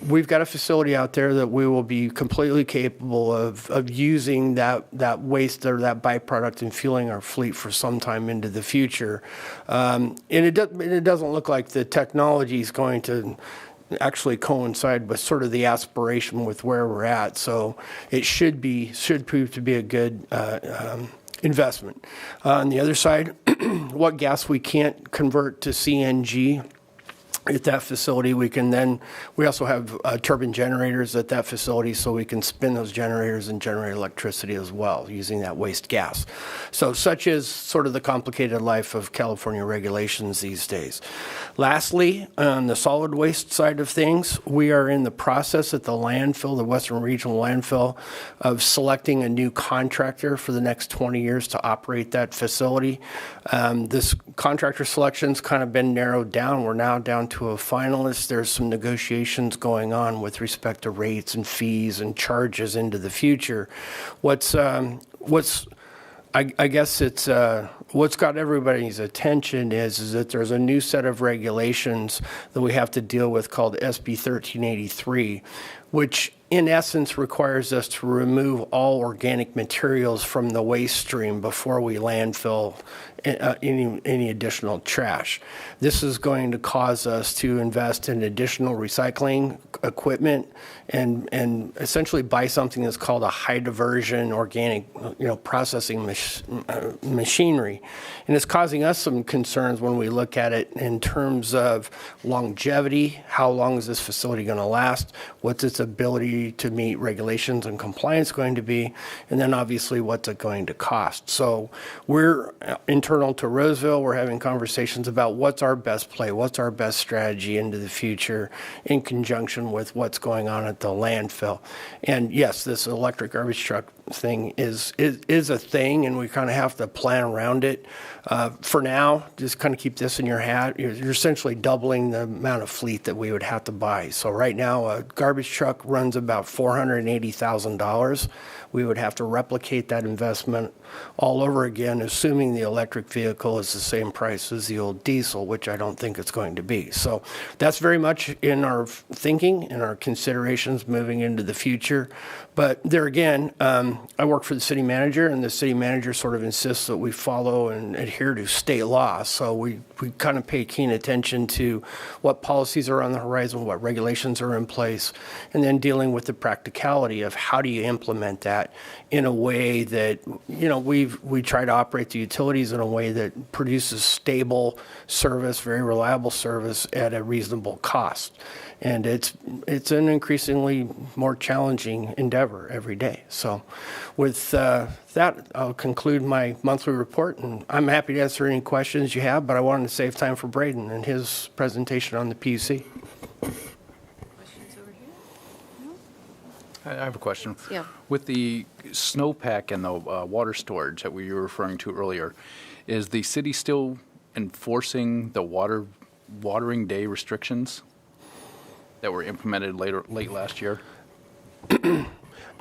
I: we've got a facility out there that we will be completely capable of using that waste or that byproduct and fueling our fleet for some time into the future. And it doesn't look like the technology is going to actually coincide with sort of the aspiration with where we're at. So it should prove to be a good investment. On the other side, what gas we can't convert to CNG at that facility, we also have turbine generators at that facility, so we can spin those generators and generate electricity as well using that waste gas. So such is sort of the complicated life of California regulations these days. Lastly, on the solid waste side of things, we are in the process at the landfill, the Western Regional Landfill, of selecting a new contractor for the next 20 years to operate that facility. This contractor selection's kind of been narrowed down. We're now down to a finalist. There's some negotiations going on with respect to rates and fees and charges into the future. What's got everybody's attention is that there's a new set of regulations that we have to deal with called SB 1383, which in essence requires us to remove all organic materials from the waste stream before we landfill any additional trash. This is going to cause us to invest in additional recycling equipment and essentially buy something that's called a high diversion organic processing machinery. And it's causing us some concerns when we look at it in terms of longevity. How long is this facility going to last? What's its ability to meet regulations and compliance going to be? And then obviously what's it going to cost? So we're internal to Roseville. We're having conversations about what's our best play, what's our best strategy into the future in conjunction with what's going on at the landfill. And yes, this electric garbage truck thing is a thing, and we kind of have to plan around it. For now, just kind of keep this in your hat. You're essentially doubling the amount of fleet that we would have to buy. So right now, a garbage truck runs about $480,000. We would have to replicate that investment all over again, assuming the electric vehicle is the same price as the old diesel, which I don't think it's going to be. So that's very much in our thinking and our considerations moving into the future. But there again, I work for the city manager, and the city manager sort of insists that we follow and adhere to state law. So we kind of pay keen attention to what policies are on the horizon, what regulations are in place, and then dealing with the practicality of how do you implement that in a way that, we try to operate the utilities in a way that produces stable service, very reliable service at a reasonable cost. And it's an increasingly more challenging endeavor every day. So with that, I'll conclude my monthly report, and I'm happy to answer any questions you have, but I wanted to save time for Braden and his presentation on the PUC.
A: Questions over here?
J: I have a question.
A: Yeah.
J: With the snowpack and the water storage that we were referring to earlier, is the city still enforcing the watering day restrictions that were implemented late last year?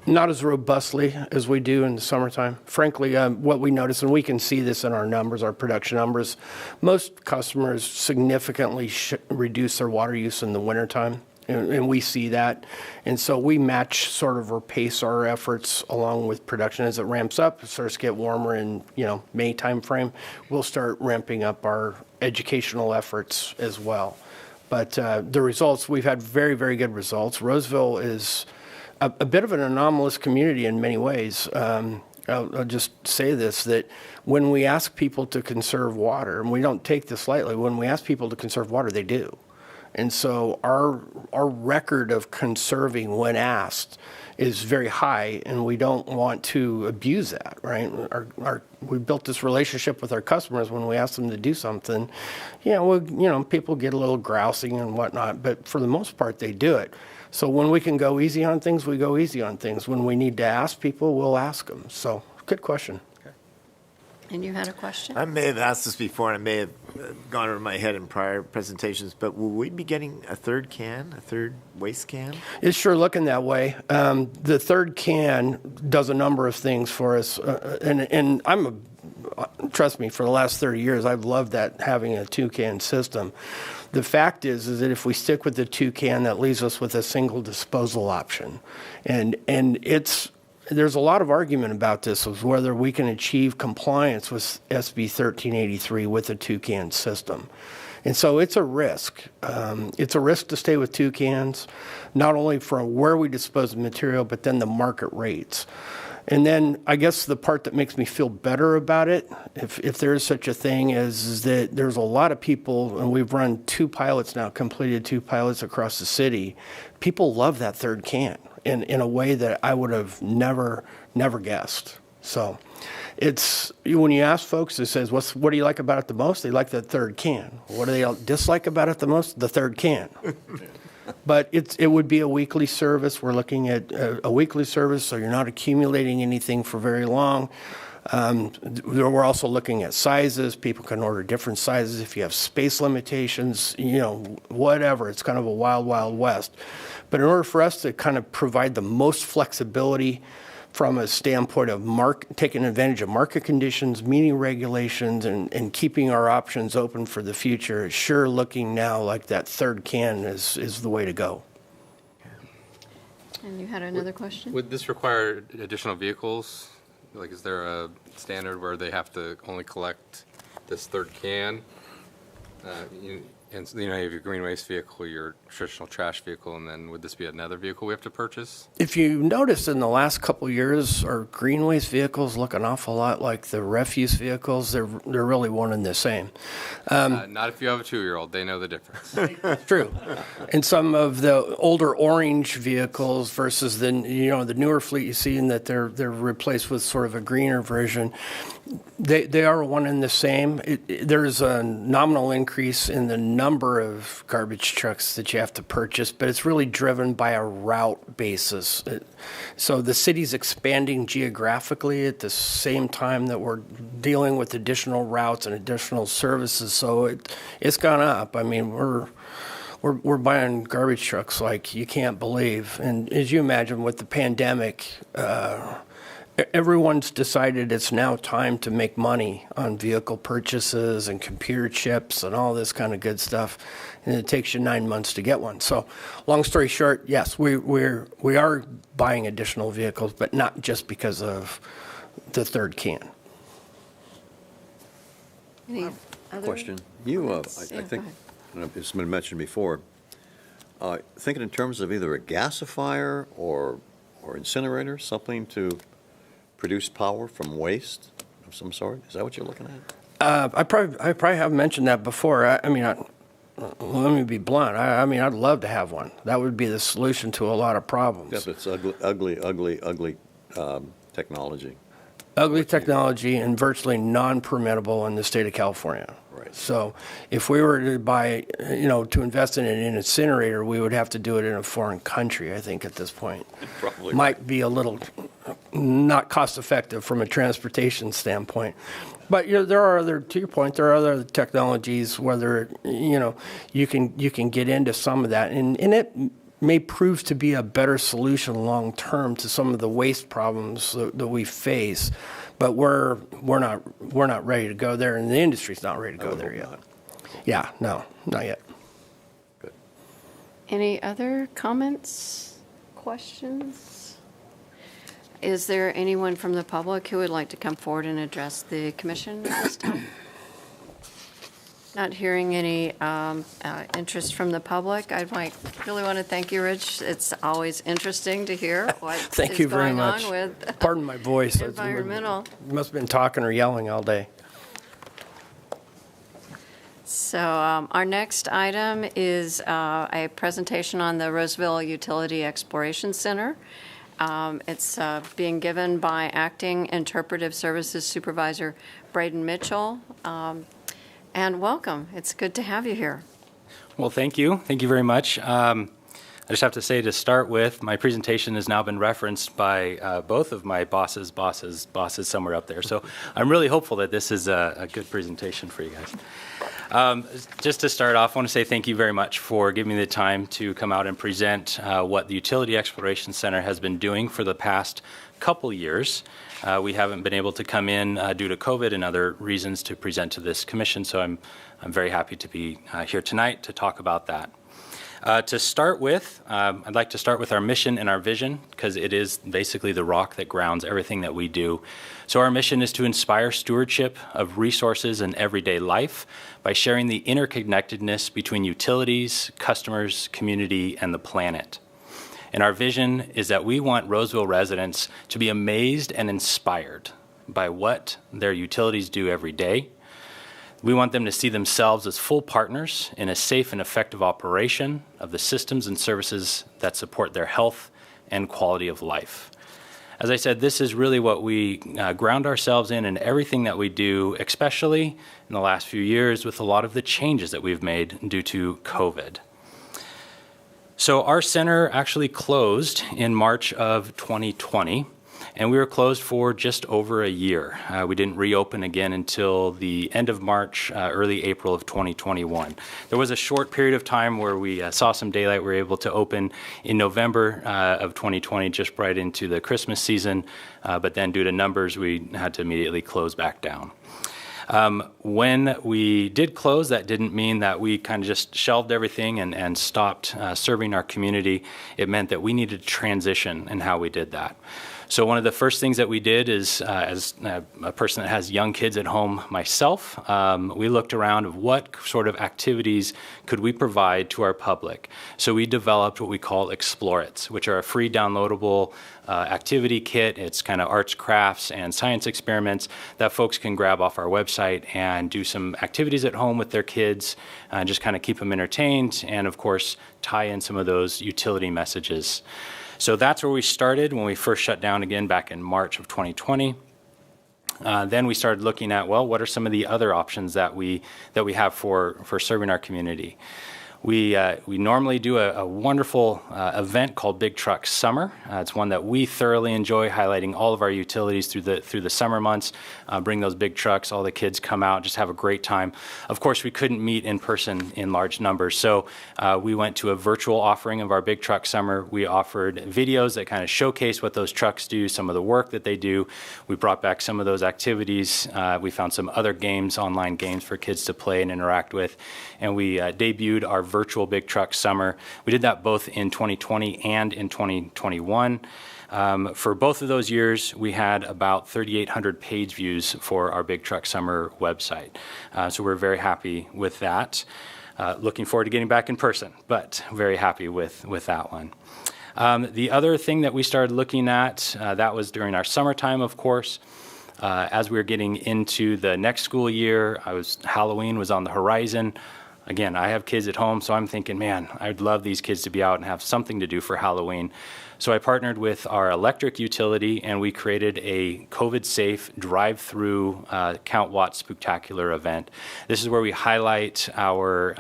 I: Not as robustly as we do in the summertime. Frankly, what we notice, and we can see this in our numbers, our production numbers, most customers significantly reduce their water use in the wintertime. And we see that. And so we match sort of or pace our efforts along with production as it ramps up. It starts to get warmer in, May timeframe. We'll start ramping up our educational efforts as well. But the results, we've had very, very good results. Roseville is a bit of an anomalous community in many ways. I'll just say this, that when we ask people to conserve water, and we don't take this lightly, when we ask people to conserve water, they do. And so our record of conserving when asked is very high, and we don't want to abuse that, right? We built this relationship with our customers when we ask them to do something. People get a little grousing and whatnot, but for the most part, they do it. So when we can go easy on things, we go easy on things. When we need to ask people, we'll ask them. So good question.
A: And you had a question?
K: I may have asked this before, and it may have gone over my head in prior presentations, but will we be getting a third waste can?
I: It's sure looking that way. The third can does a number of things for us, and trust me, for the last 30 years, I've loved that, having a two-can system. The fact is that if we stick with the two-can, that leaves us with a single disposal option, and there's a lot of argument about this, of whether we can achieve compliance with SB 1383 with a two-can system. And so it's a risk. It's a risk to stay with two cans, not only from where we dispose of material, but then the market rates. And then I guess the part that makes me feel better about it, if there is such a thing, is that there's a lot of people, and we've run completed two pilots across the city. People love that third can in a way that I would have never guessed. So it's, when you ask folks, it says, what do you like about it the most? They like that third can. What do they dislike about it the most? The third can. But it would be a weekly service. We're looking at a weekly service, so you're not accumulating anything for very long. We're also looking at sizes. People can order different sizes if you have space limitations, whatever. It's kind of a wild, wild west. But in order for us to kind of provide the most flexibility from a standpoint of taking advantage of market conditions, meeting regulations, and keeping our options open for the future, it's sure looking now like that third can is the way to go.
A: And you had another question?
D: Would this require additional vehicles? Like, is there a standard where they have to only collect this third can? And so, you have your green waste vehicle, your traditional trash vehicle, and then would this be another vehicle we have to purchase?
I: If you notice in the last couple of years, our green waste vehicles look an awful lot like the refuse vehicles. They're really one and the same.
D: Not if you have a 2-year-old. They know the difference.
I: True. And some of the older orange vehicles versus the newer fleet you see in that they're replaced with sort of a greener version. They are one and the same. There's a nominal increase in the number of garbage trucks that you have to purchase, but it's really driven by a route basis. So the city's expanding geographically at the same time that we're dealing with additional routes and additional services. So it's gone up. I mean, we're buying garbage trucks like you can't believe. And as you imagine, with the pandemic, everyone's decided it's now time to make money on vehicle purchases and computer chips and all this kind of good stuff, and it takes you 9 months to get one. So, long story short, yes, we are buying additional vehicles, but not just because of the third can.
A: Any other?
B: Question. You, I
A: Yeah,
B: think,
A: go ahead.
B: it's been mentioned before, thinking in terms of either a gasifier or incinerator, something to produce power from waste of some sort? Is that what you're looking at?
I: I probably have mentioned that before. Let me be blunt. I'd love to have one. That would be the solution to a lot of problems.
B: Except it's ugly technology.
I: Ugly technology and virtually non-permittable in the state of California.
B: Right.
I: So if we were to buy, to invest in an incinerator, we would have to do it in a foreign country, I think, at this point.
B: Probably.
I: Might be a little not cost-effective from a transportation standpoint. But there are to your point, there are other technologies, whether, you can get into some of that. And it may prove to be a better solution long term to some of the waste problems that we face, but we're not ready to go there, and the industry's not ready to go there yet. Yeah, no, not yet.
B: Good.
A: Any other comments, questions? Is there anyone from the public who would like to come forward and address the commission at this time? Not hearing any interest from the public. Really want to thank you, Rich. It's always interesting to hear what
I: Thank
A: is
I: you very
A: going
I: much.
A: on with
I: Pardon my voice.
A: environmental.
I: Must have been talking or yelling all day.
A: So our next item is a presentation on the Roseville Utility Exploration Center. It's being given by Acting Interpretive Services Supervisor Braden Mitchell. And welcome. It's good to have you here.
L: Well, thank you. Thank you very much. I just have to say to start with, my presentation has now been referenced by both of my bosses somewhere up there. So I'm really hopeful that this is a good presentation for you guys. Just to start off, I want to say thank you very much for giving me the time to come out and present what the Utility Exploration Center has been doing for the past couple years. We haven't been able to come in due to COVID and other reasons to present to this commission, so I'm very happy to be here tonight to talk about that. To start with, I'd like to start with our mission and our vision, because it is basically the rock that grounds everything that we do. So our mission is to inspire stewardship of resources in everyday life by sharing the interconnectedness between utilities, customers, community, and the planet. And our vision is that we want Roseville residents to be amazed and inspired by what their utilities do every day. We want them to see themselves as full partners in a safe and effective operation of the systems and services that support their health and quality of life. As I said, this is really what we ground ourselves in everything that we do, especially in the last few years with a lot of the changes that we've made due to COVID. So our center actually closed in March of 2020, and we were closed for just over a year. We didn't reopen again until the end of March, early April of 2021. There was a short period of time where we saw some daylight. We were able to open in November of 2020, just right into the Christmas season, but then due to numbers, we had to immediately close back down. When we did close, that didn't mean that we kind of just shelved everything and stopped serving our community. It meant that we needed to transition in how we did that. So one of the first things that we did is, as a person that has young kids at home myself, we looked around of what sort of activities could we provide to our public. So we developed what we call Explore It, which are a free downloadable activity kit. It's kind of arts, crafts, and science experiments that folks can grab off our website and do some activities at home with their kids, just kind of keep them entertained, and of course tie in some of those utility messages. So that's where we started when we first shut down again back in March of 2020. Then we started looking at, well, what are some of the other options that we have for serving our community? We normally do a wonderful event called Big Truck Summer. It's one that we thoroughly enjoy, highlighting all of our utilities through the summer months. Bring those big trucks, all the kids come out, just have a great time. Of course, we couldn't meet in person in large numbers, so we went to a virtual offering of our Big Truck Summer. We offered videos that kind of showcase what those trucks do, some of the work that they do. We brought back some of those activities. We found some other games, online games for kids to play and interact with, and we debuted our virtual Big Truck Summer. We did that both in 2020 and in 2021. For both of those years, we had about 3,800 page views for our Big Truck Summer website. So we're very happy with that. Looking forward to getting back in person, but very happy with that one. The other thing that we started looking at, that was during our summertime, of course. As we were getting into the next school year, Halloween was on the horizon. Again, I have kids at home, so I'm thinking, man, I'd love these kids to be out and have something to do for Halloween. So I partnered with our electric utility, and we created a COVID-safe drive-through Count Watt Spooktacular event. This is where we highlight our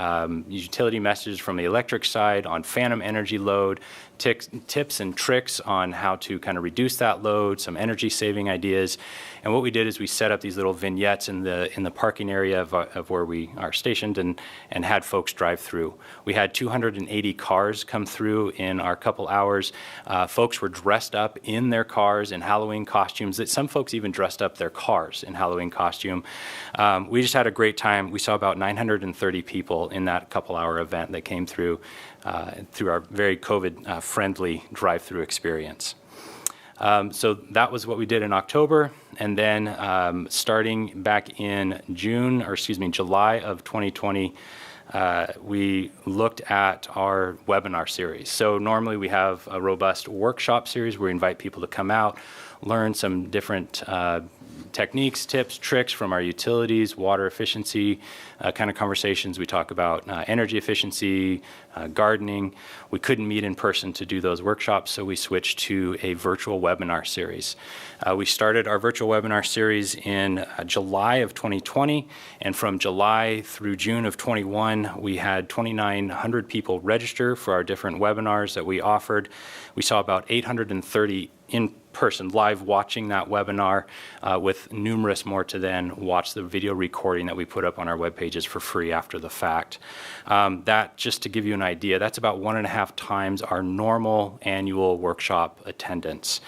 L: utility messages from the electric side on phantom energy load, tips and tricks on how to kind of reduce that load, some energy saving ideas. And what we did is we set up these little vignettes in the parking area of where we are stationed and had folks drive through. We had 280 cars come through in our couple hours. Folks were dressed up in their cars in Halloween costumes. Some folks even dressed up their cars in Halloween costume. We just had a great time. We saw about 930 people in that couple-hour event that came through our very COVID-friendly drive-through experience. So that was what we did in October, and then starting back in July of 2020, we looked at our webinar series. So normally we have a robust workshop series where we invite people to come out, learn some different techniques, tips, tricks from our utilities, water efficiency kind of conversations. We talk about energy efficiency, gardening. We couldn't meet in person to do those workshops, so we switched to a virtual webinar series. We started our virtual webinar series in July of 2020, and from July through June of 21, we had 2,900 people register for our different webinars that we offered. We saw about 830 in-person live watching that webinar, with numerous more to then watch the video recording that we put up on our web pages for free after the fact. That, just to give you an idea, that's about 1.5 times our normal annual workshop attendance.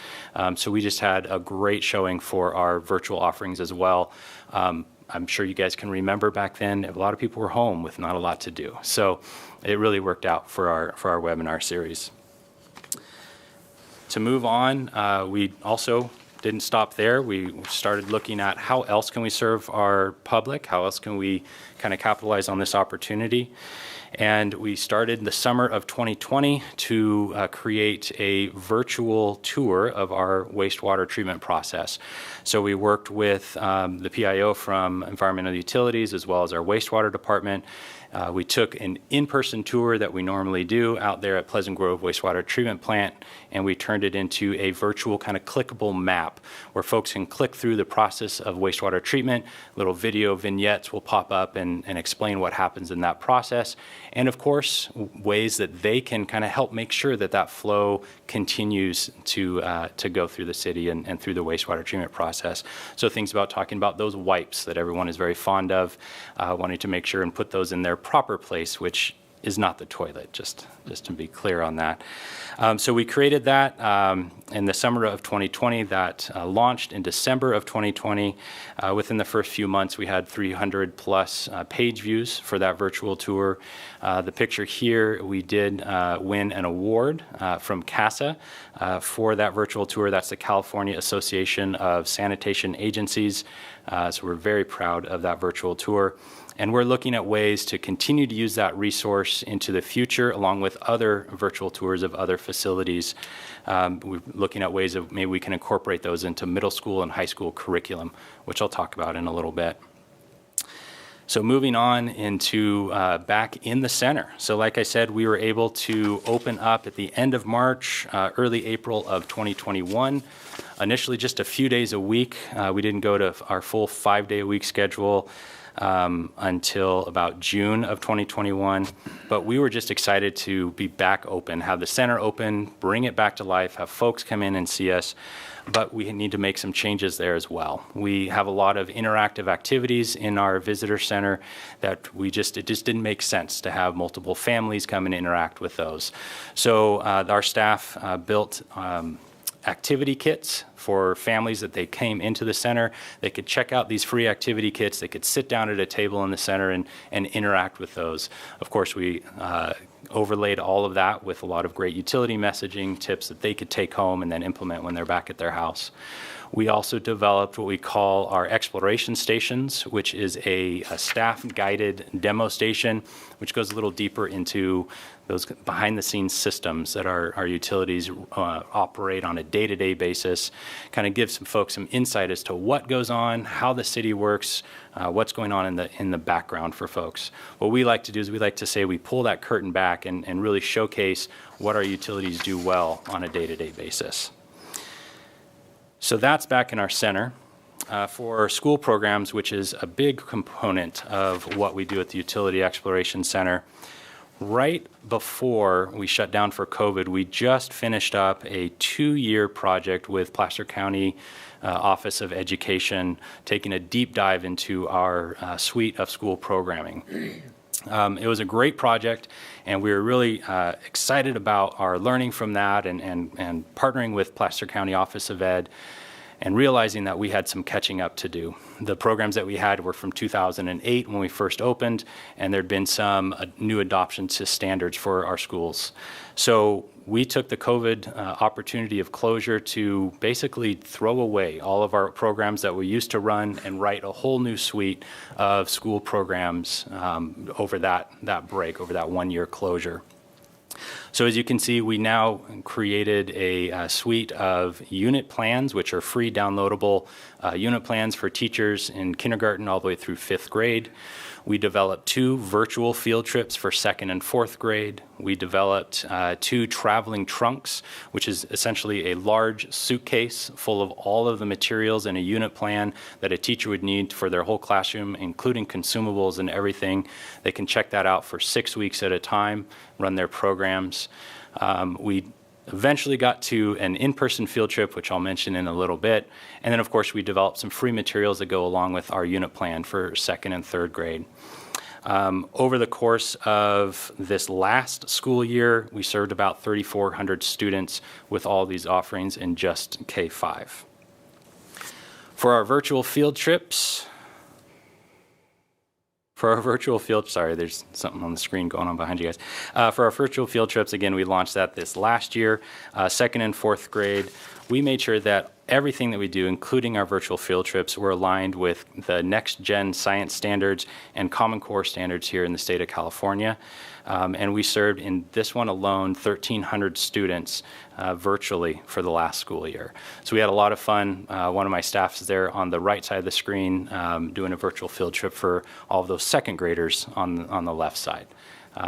L: So we just had a great showing for our virtual offerings as well. I'm sure you guys can remember back then, a lot of people were home with not a lot to do. So it really worked out for our webinar series. To move on, we also didn't stop there. We started looking at how else can we serve our public? How else can we kind of capitalize on this opportunity? And we started the summer of 2020 to create a virtual tour of our wastewater treatment process. So we worked with the PIO from Environmental Utilities as well as our wastewater department. We took an in-person tour that we normally do out there at Pleasant Grove Wastewater Treatment Plant, and we turned it into a virtual kind of clickable map where folks can click through the process of wastewater treatment. Little video vignettes will pop up and explain what happens in that process. And of course, ways that they can kind of help make sure that that flow continues to go through the city and through the wastewater treatment process. So things about talking about those wipes that everyone is very fond of, wanting to make sure and put those in their proper place, which is not the toilet, just to be clear on that. So we created that in the summer of 2020. That launched in December of 2020. Within the first few months, we had 300 plus page views for that virtual tour. The picture here, we did win an award from CASA for that virtual tour. That's the California Association of Sanitation Agencies. So we're very proud of that virtual tour. And we're looking at ways to continue to use that resource into the future, along with other virtual tours of other facilities. We're looking at ways of maybe we can incorporate those into middle school and high school curriculum, which I'll talk about in a little bit. So moving on into back in the center. So like I said, we were able to open up at the end of March, early April of 2021. Initially just a few days a week. We didn't go to our full 5-day-a-week schedule until about June of 2021. But we were just excited to be back open, have the center open, bring it back to life, have folks come in and see us. But we need to make some changes there as well. We have a lot of interactive activities in our visitor center that it just didn't make sense to have multiple families come and interact with those. So our staff built activity kits for families that they came into the center. They could check out these free activity kits. They could sit down at a table in the center and interact with those. Of course, we overlaid all of that with a lot of great utility messaging tips that they could take home and then implement when they're back at their house. We also developed what we call our exploration stations, which is a staff-guided demo station, which goes a little deeper into those behind-the-scenes systems that our utilities operate on a day-to-day basis. Kind of gives some folks some insight as to what goes on, how the city works, what's going on in the background for folks. What we like to do is we like to say we pull that curtain back and really showcase what our utilities do well on a day-to-day basis. So that's back in our center. For school programs, which is a big component of what we do at the Utility Exploration Center, right before we shut down for COVID, we just finished up a 2-year project with Placer County Office of Education, taking a deep dive into our suite of school programming. It was a great project, and we were really excited about our learning from that and partnering with Placer County Office of Ed and realizing that we had some catching up to do. The programs that we had were from 2008 when we first opened, and there'd been some new adoption to standards for our schools. So we took the COVID opportunity of closure to basically throw away all of our programs that we used to run and write a whole new suite of school programs over that break, over that 1-year closure. So as you can see, we now created a suite of unit plans, which are free downloadable unit plans for teachers in kindergarten all the way through 5th grade. We developed 2 virtual field trips for 2nd and 4th grade. We developed 2 traveling trunks, which is essentially a large suitcase full of all of the materials in a unit plan that a teacher would need for their whole classroom, including consumables and everything. They can check that out for 6 weeks at a time, run their programs. We eventually got to an in-person field trip, which I'll mention in a little bit. And then, of course, we developed some free materials that go along with our unit plan for 2nd and 3rd grade. Over the course of this last school year, we served about 3,400 students with all these offerings in just K-5. For our virtual field trips, sorry, there's something on the screen going on behind you guys. For our virtual field trips, again, we launched that this last year, 2nd and 4th grade. We made sure that everything that we do, including our virtual field trips, were aligned with the next-gen science standards and Common Core standards here in the state of California. And we served in this one alone 1,300 students virtually for the last school year. So we had a lot of fun. One of my staff is there on the right side of the screen doing a virtual field trip for all of those 2nd graders on the left side.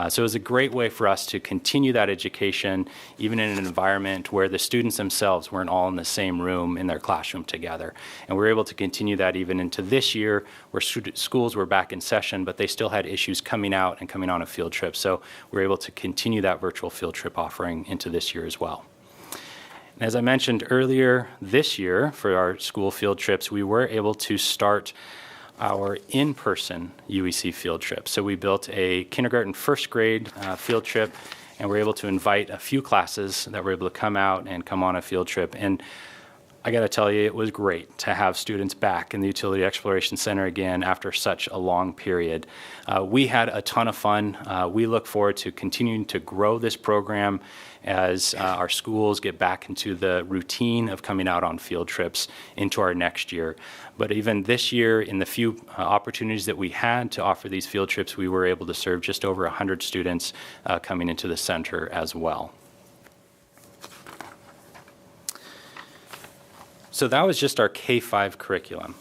L: So it was a great way for us to continue that education, even in an environment where the students themselves weren't all in the same room in their classroom together. And we were able to continue that even into this year, where schools were back in session, but they still had issues coming out and coming on a field trip. So we were able to continue that virtual field trip offering into this year as well. And as I mentioned earlier, this year, for our school field trips, we were able to start our in-person UEC field trip. So we built a kindergarten first grade field trip, and we're able to invite a few classes that were able to come out and come on a field trip. And I got to tell you, it was great to have students back in the Utility Exploration Center again after such a long period. We had a ton of fun. We look forward to continuing to grow this program as our schools get back into the routine of coming out on field trips into our next year. But even this year, in the few opportunities that we had to offer these field trips, we were able to serve just over 100 students coming into the center as well. So that was just our K-5 curriculum.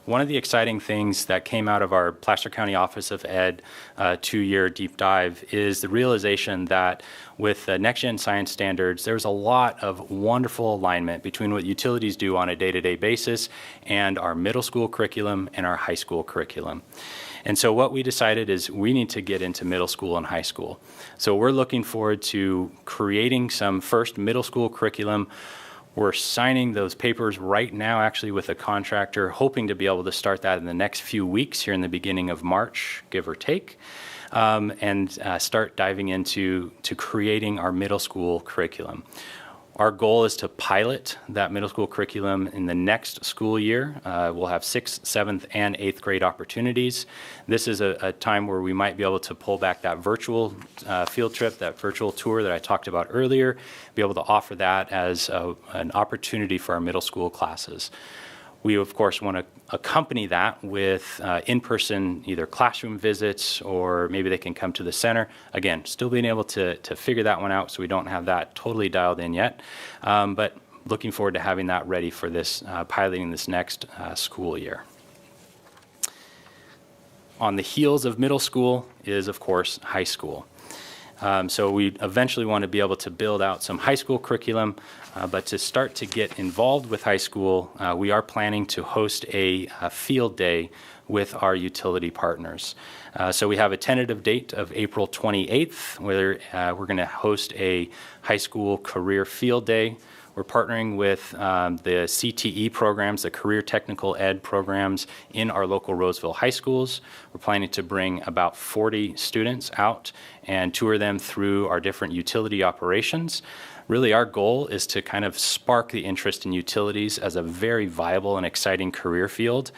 L: One of the exciting things that came out of our Placer County Office of Ed 2-year deep dive is the realization that with the next-gen science standards, there's a lot of wonderful alignment between what utilities do on a day-to-day basis and our middle school curriculum and our high school curriculum. And so what we decided is we need to get into middle school and high school. So we're looking forward to creating some first middle school curriculum. We're signing those papers right now, actually, with a contractor, hoping to be able to start that in the next few weeks here in the beginning of March, give or take, and start diving into creating our middle school curriculum. Our goal is to pilot that middle school curriculum in the next school year. We'll have 6th, 7th, and 8th grade opportunities. This is a time where we might be able to pull back that virtual field trip, that virtual tour that I talked about earlier, be able to offer that as an opportunity for our middle school classes. We, of course, want to accompany that with in-person either classroom visits or maybe they can come to the center. Again, still being able to figure that one out, so we don't have that totally dialed in yet. But looking forward to having that ready for this piloting this next school year. On the heels of middle school is, of course, high school. So we eventually want to be able to build out some high school curriculum, but to start to get involved with high school, we are planning to host a field day with our utility partners. So we have a tentative date of April 28th, where we're going to host a high school career field day. We're partnering with the CTE programs, the Career Technical Ed programs in our local Roseville high schools. We're planning to bring about 40 students out and tour them through our different utility operations. Really, our goal is to kind of spark the interest in utilities as a very viable and exciting career field.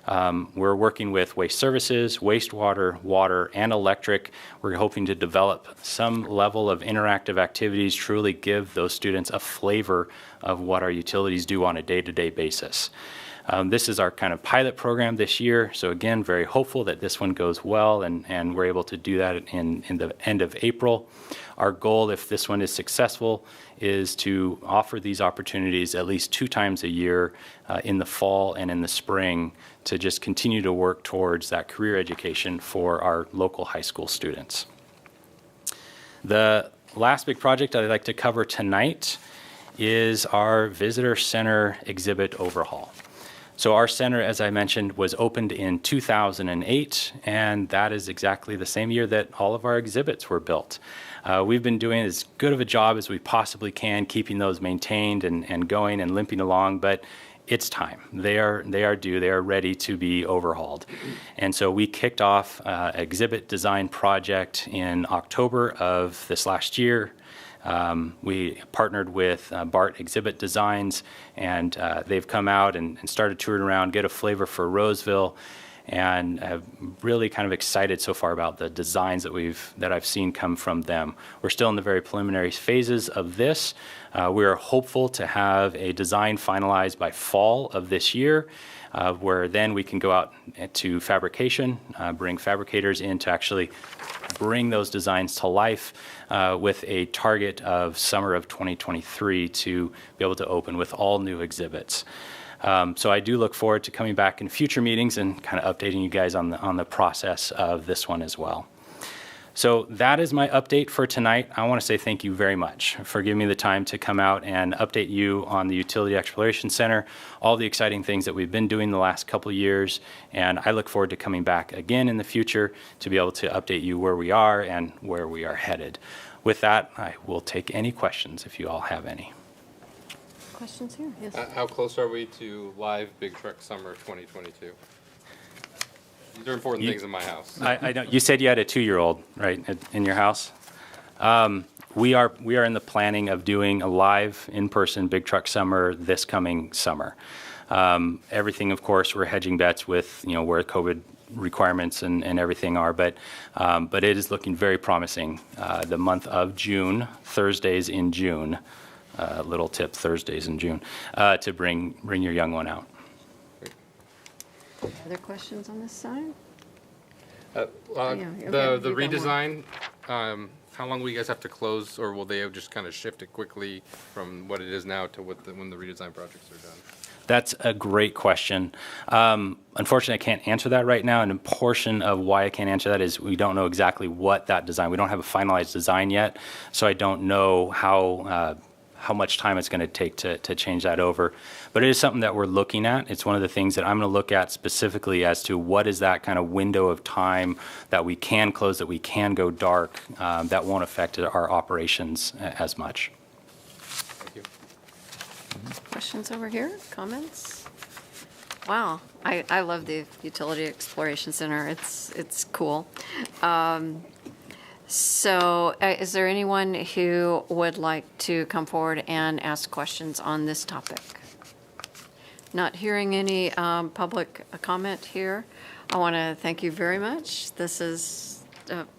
L: We're working with waste services, wastewater, water, and electric. We're hoping to develop some level of interactive activities, truly give those students a flavor of what our utilities do on a day-to-day basis. This is our kind of pilot program this year. So again, very hopeful that this one goes well and we're able to do that in the end of April. Our goal, if this one is successful, is to offer these opportunities at least 2 times a year in the fall and in the spring to just continue to work towards that career education for our local high school students. The last big project I'd like to cover tonight is our Visitor Center exhibit overhaul. So our center, as I mentioned, was opened in 2008, and that is exactly the same year that all of our exhibits were built. We've been doing as good of a job as we possibly can, keeping those maintained and going and limping along, but it's time. They are due. They are ready to be overhauled. And so we kicked off an exhibit design project in October of this last year. We partnered with BART Exhibit Designs, and they've come out and started touring around, get a flavor for Roseville, and I'm really kind of excited so far about the designs that I've seen come from them. We're still in the very preliminary phases of this. We are hopeful to have a design finalized by fall of this year, where then we can go out to fabrication, bring fabricators in to actually bring those designs to life with a target of summer of 2023 to be able to open with all new exhibits. So I do look forward to coming back in future meetings and kind of updating you guys on the process of this one as well. So that is my update for tonight. I want to say thank you very much for giving me the time to come out and update you on the Utility Exploration Center, all the exciting things that we've been doing the last couple of years, and I look forward to coming back again in the future to be able to update you where we are and where we are headed. With that, I will take any questions if you all have any.
A: Questions here? Yes.
D: How close are we to live Big Truck Summer 2022?
M: These are important things in my house.
L: I know, you said you had a 2-year-old, right, in your house? We are in the planning of doing a live, in-person Big Truck Summer this coming summer. Everything, of course, we're hedging bets with, where COVID requirements and everything are, but it is looking very promising. The month of June, Thursdays in June, little tip, Thursdays in June, to bring your young one out.
A: Other questions on this side?
M: The
A: you got more.
M: redesign, how long will you guys have to close, or will they just kind of shift it quickly from what it is now to when the redesign projects are done?
L: That's a great question. Unfortunately, I can't answer that right now, and a portion of why I can't answer that is we don't know exactly what that design, we don't have a finalized design yet, so I don't know how much time it's going to take to change that over. But it is something that we're looking at. It's one of the things that I'm going to look at specifically as to what is that kind of window of time that we can close, that we can go dark, that won't affect our operations as much.
M: Thank you.
A: Questions over here? Comments? Wow, I love the Utility Exploration Center. It's cool. So is there anyone who would like to come forward and ask questions on this topic? Not hearing any public comment here. I want to thank you very much. This is,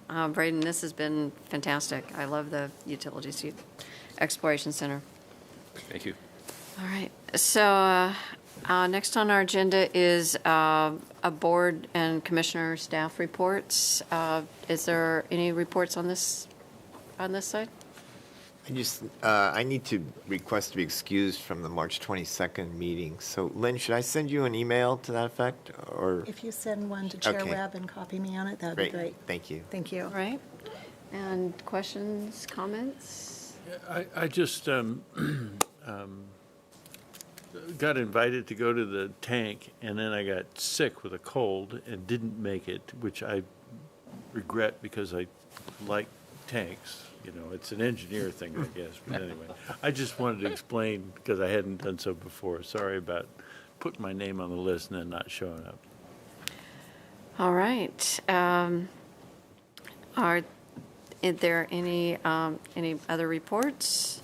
A: Braden, this has been fantastic. I love the Utilities Exploration Center.
L: Thank you.
A: All right, so next on our agenda is a board and commissioner staff reports. Is there any reports on this side?
K: I need to request to be excused from the March 22nd meeting. So Lynn, should I send you an email to that effect, or?
C: If you send one to Chair
K: Okay.
C: Webb and copy me on it, that would be great.
K: Thank you.
C: Thank you.
A: All right, and questions, comments?
H: I just got invited to go to the tank, and then I got sick with a cold and didn't make it, which I regret because I like tanks. It's an engineer thing, I guess. But anyway, I just wanted to explain because I hadn't done so before. Sorry about putting my name on the list and then not showing up.
A: All right. Are there any other reports?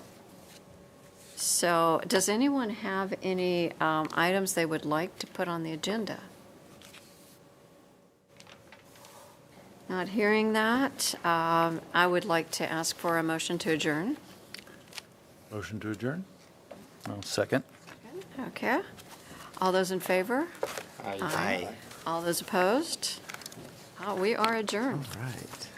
A: So does anyone have any items they would like to put on the agenda? Not hearing that, I would like to ask for a motion to adjourn.
H: Motion to adjourn?
J: Well, second.
A: Okay. All those in favor?
K: Aye.
A: All those opposed? We are adjourned.
K: Right.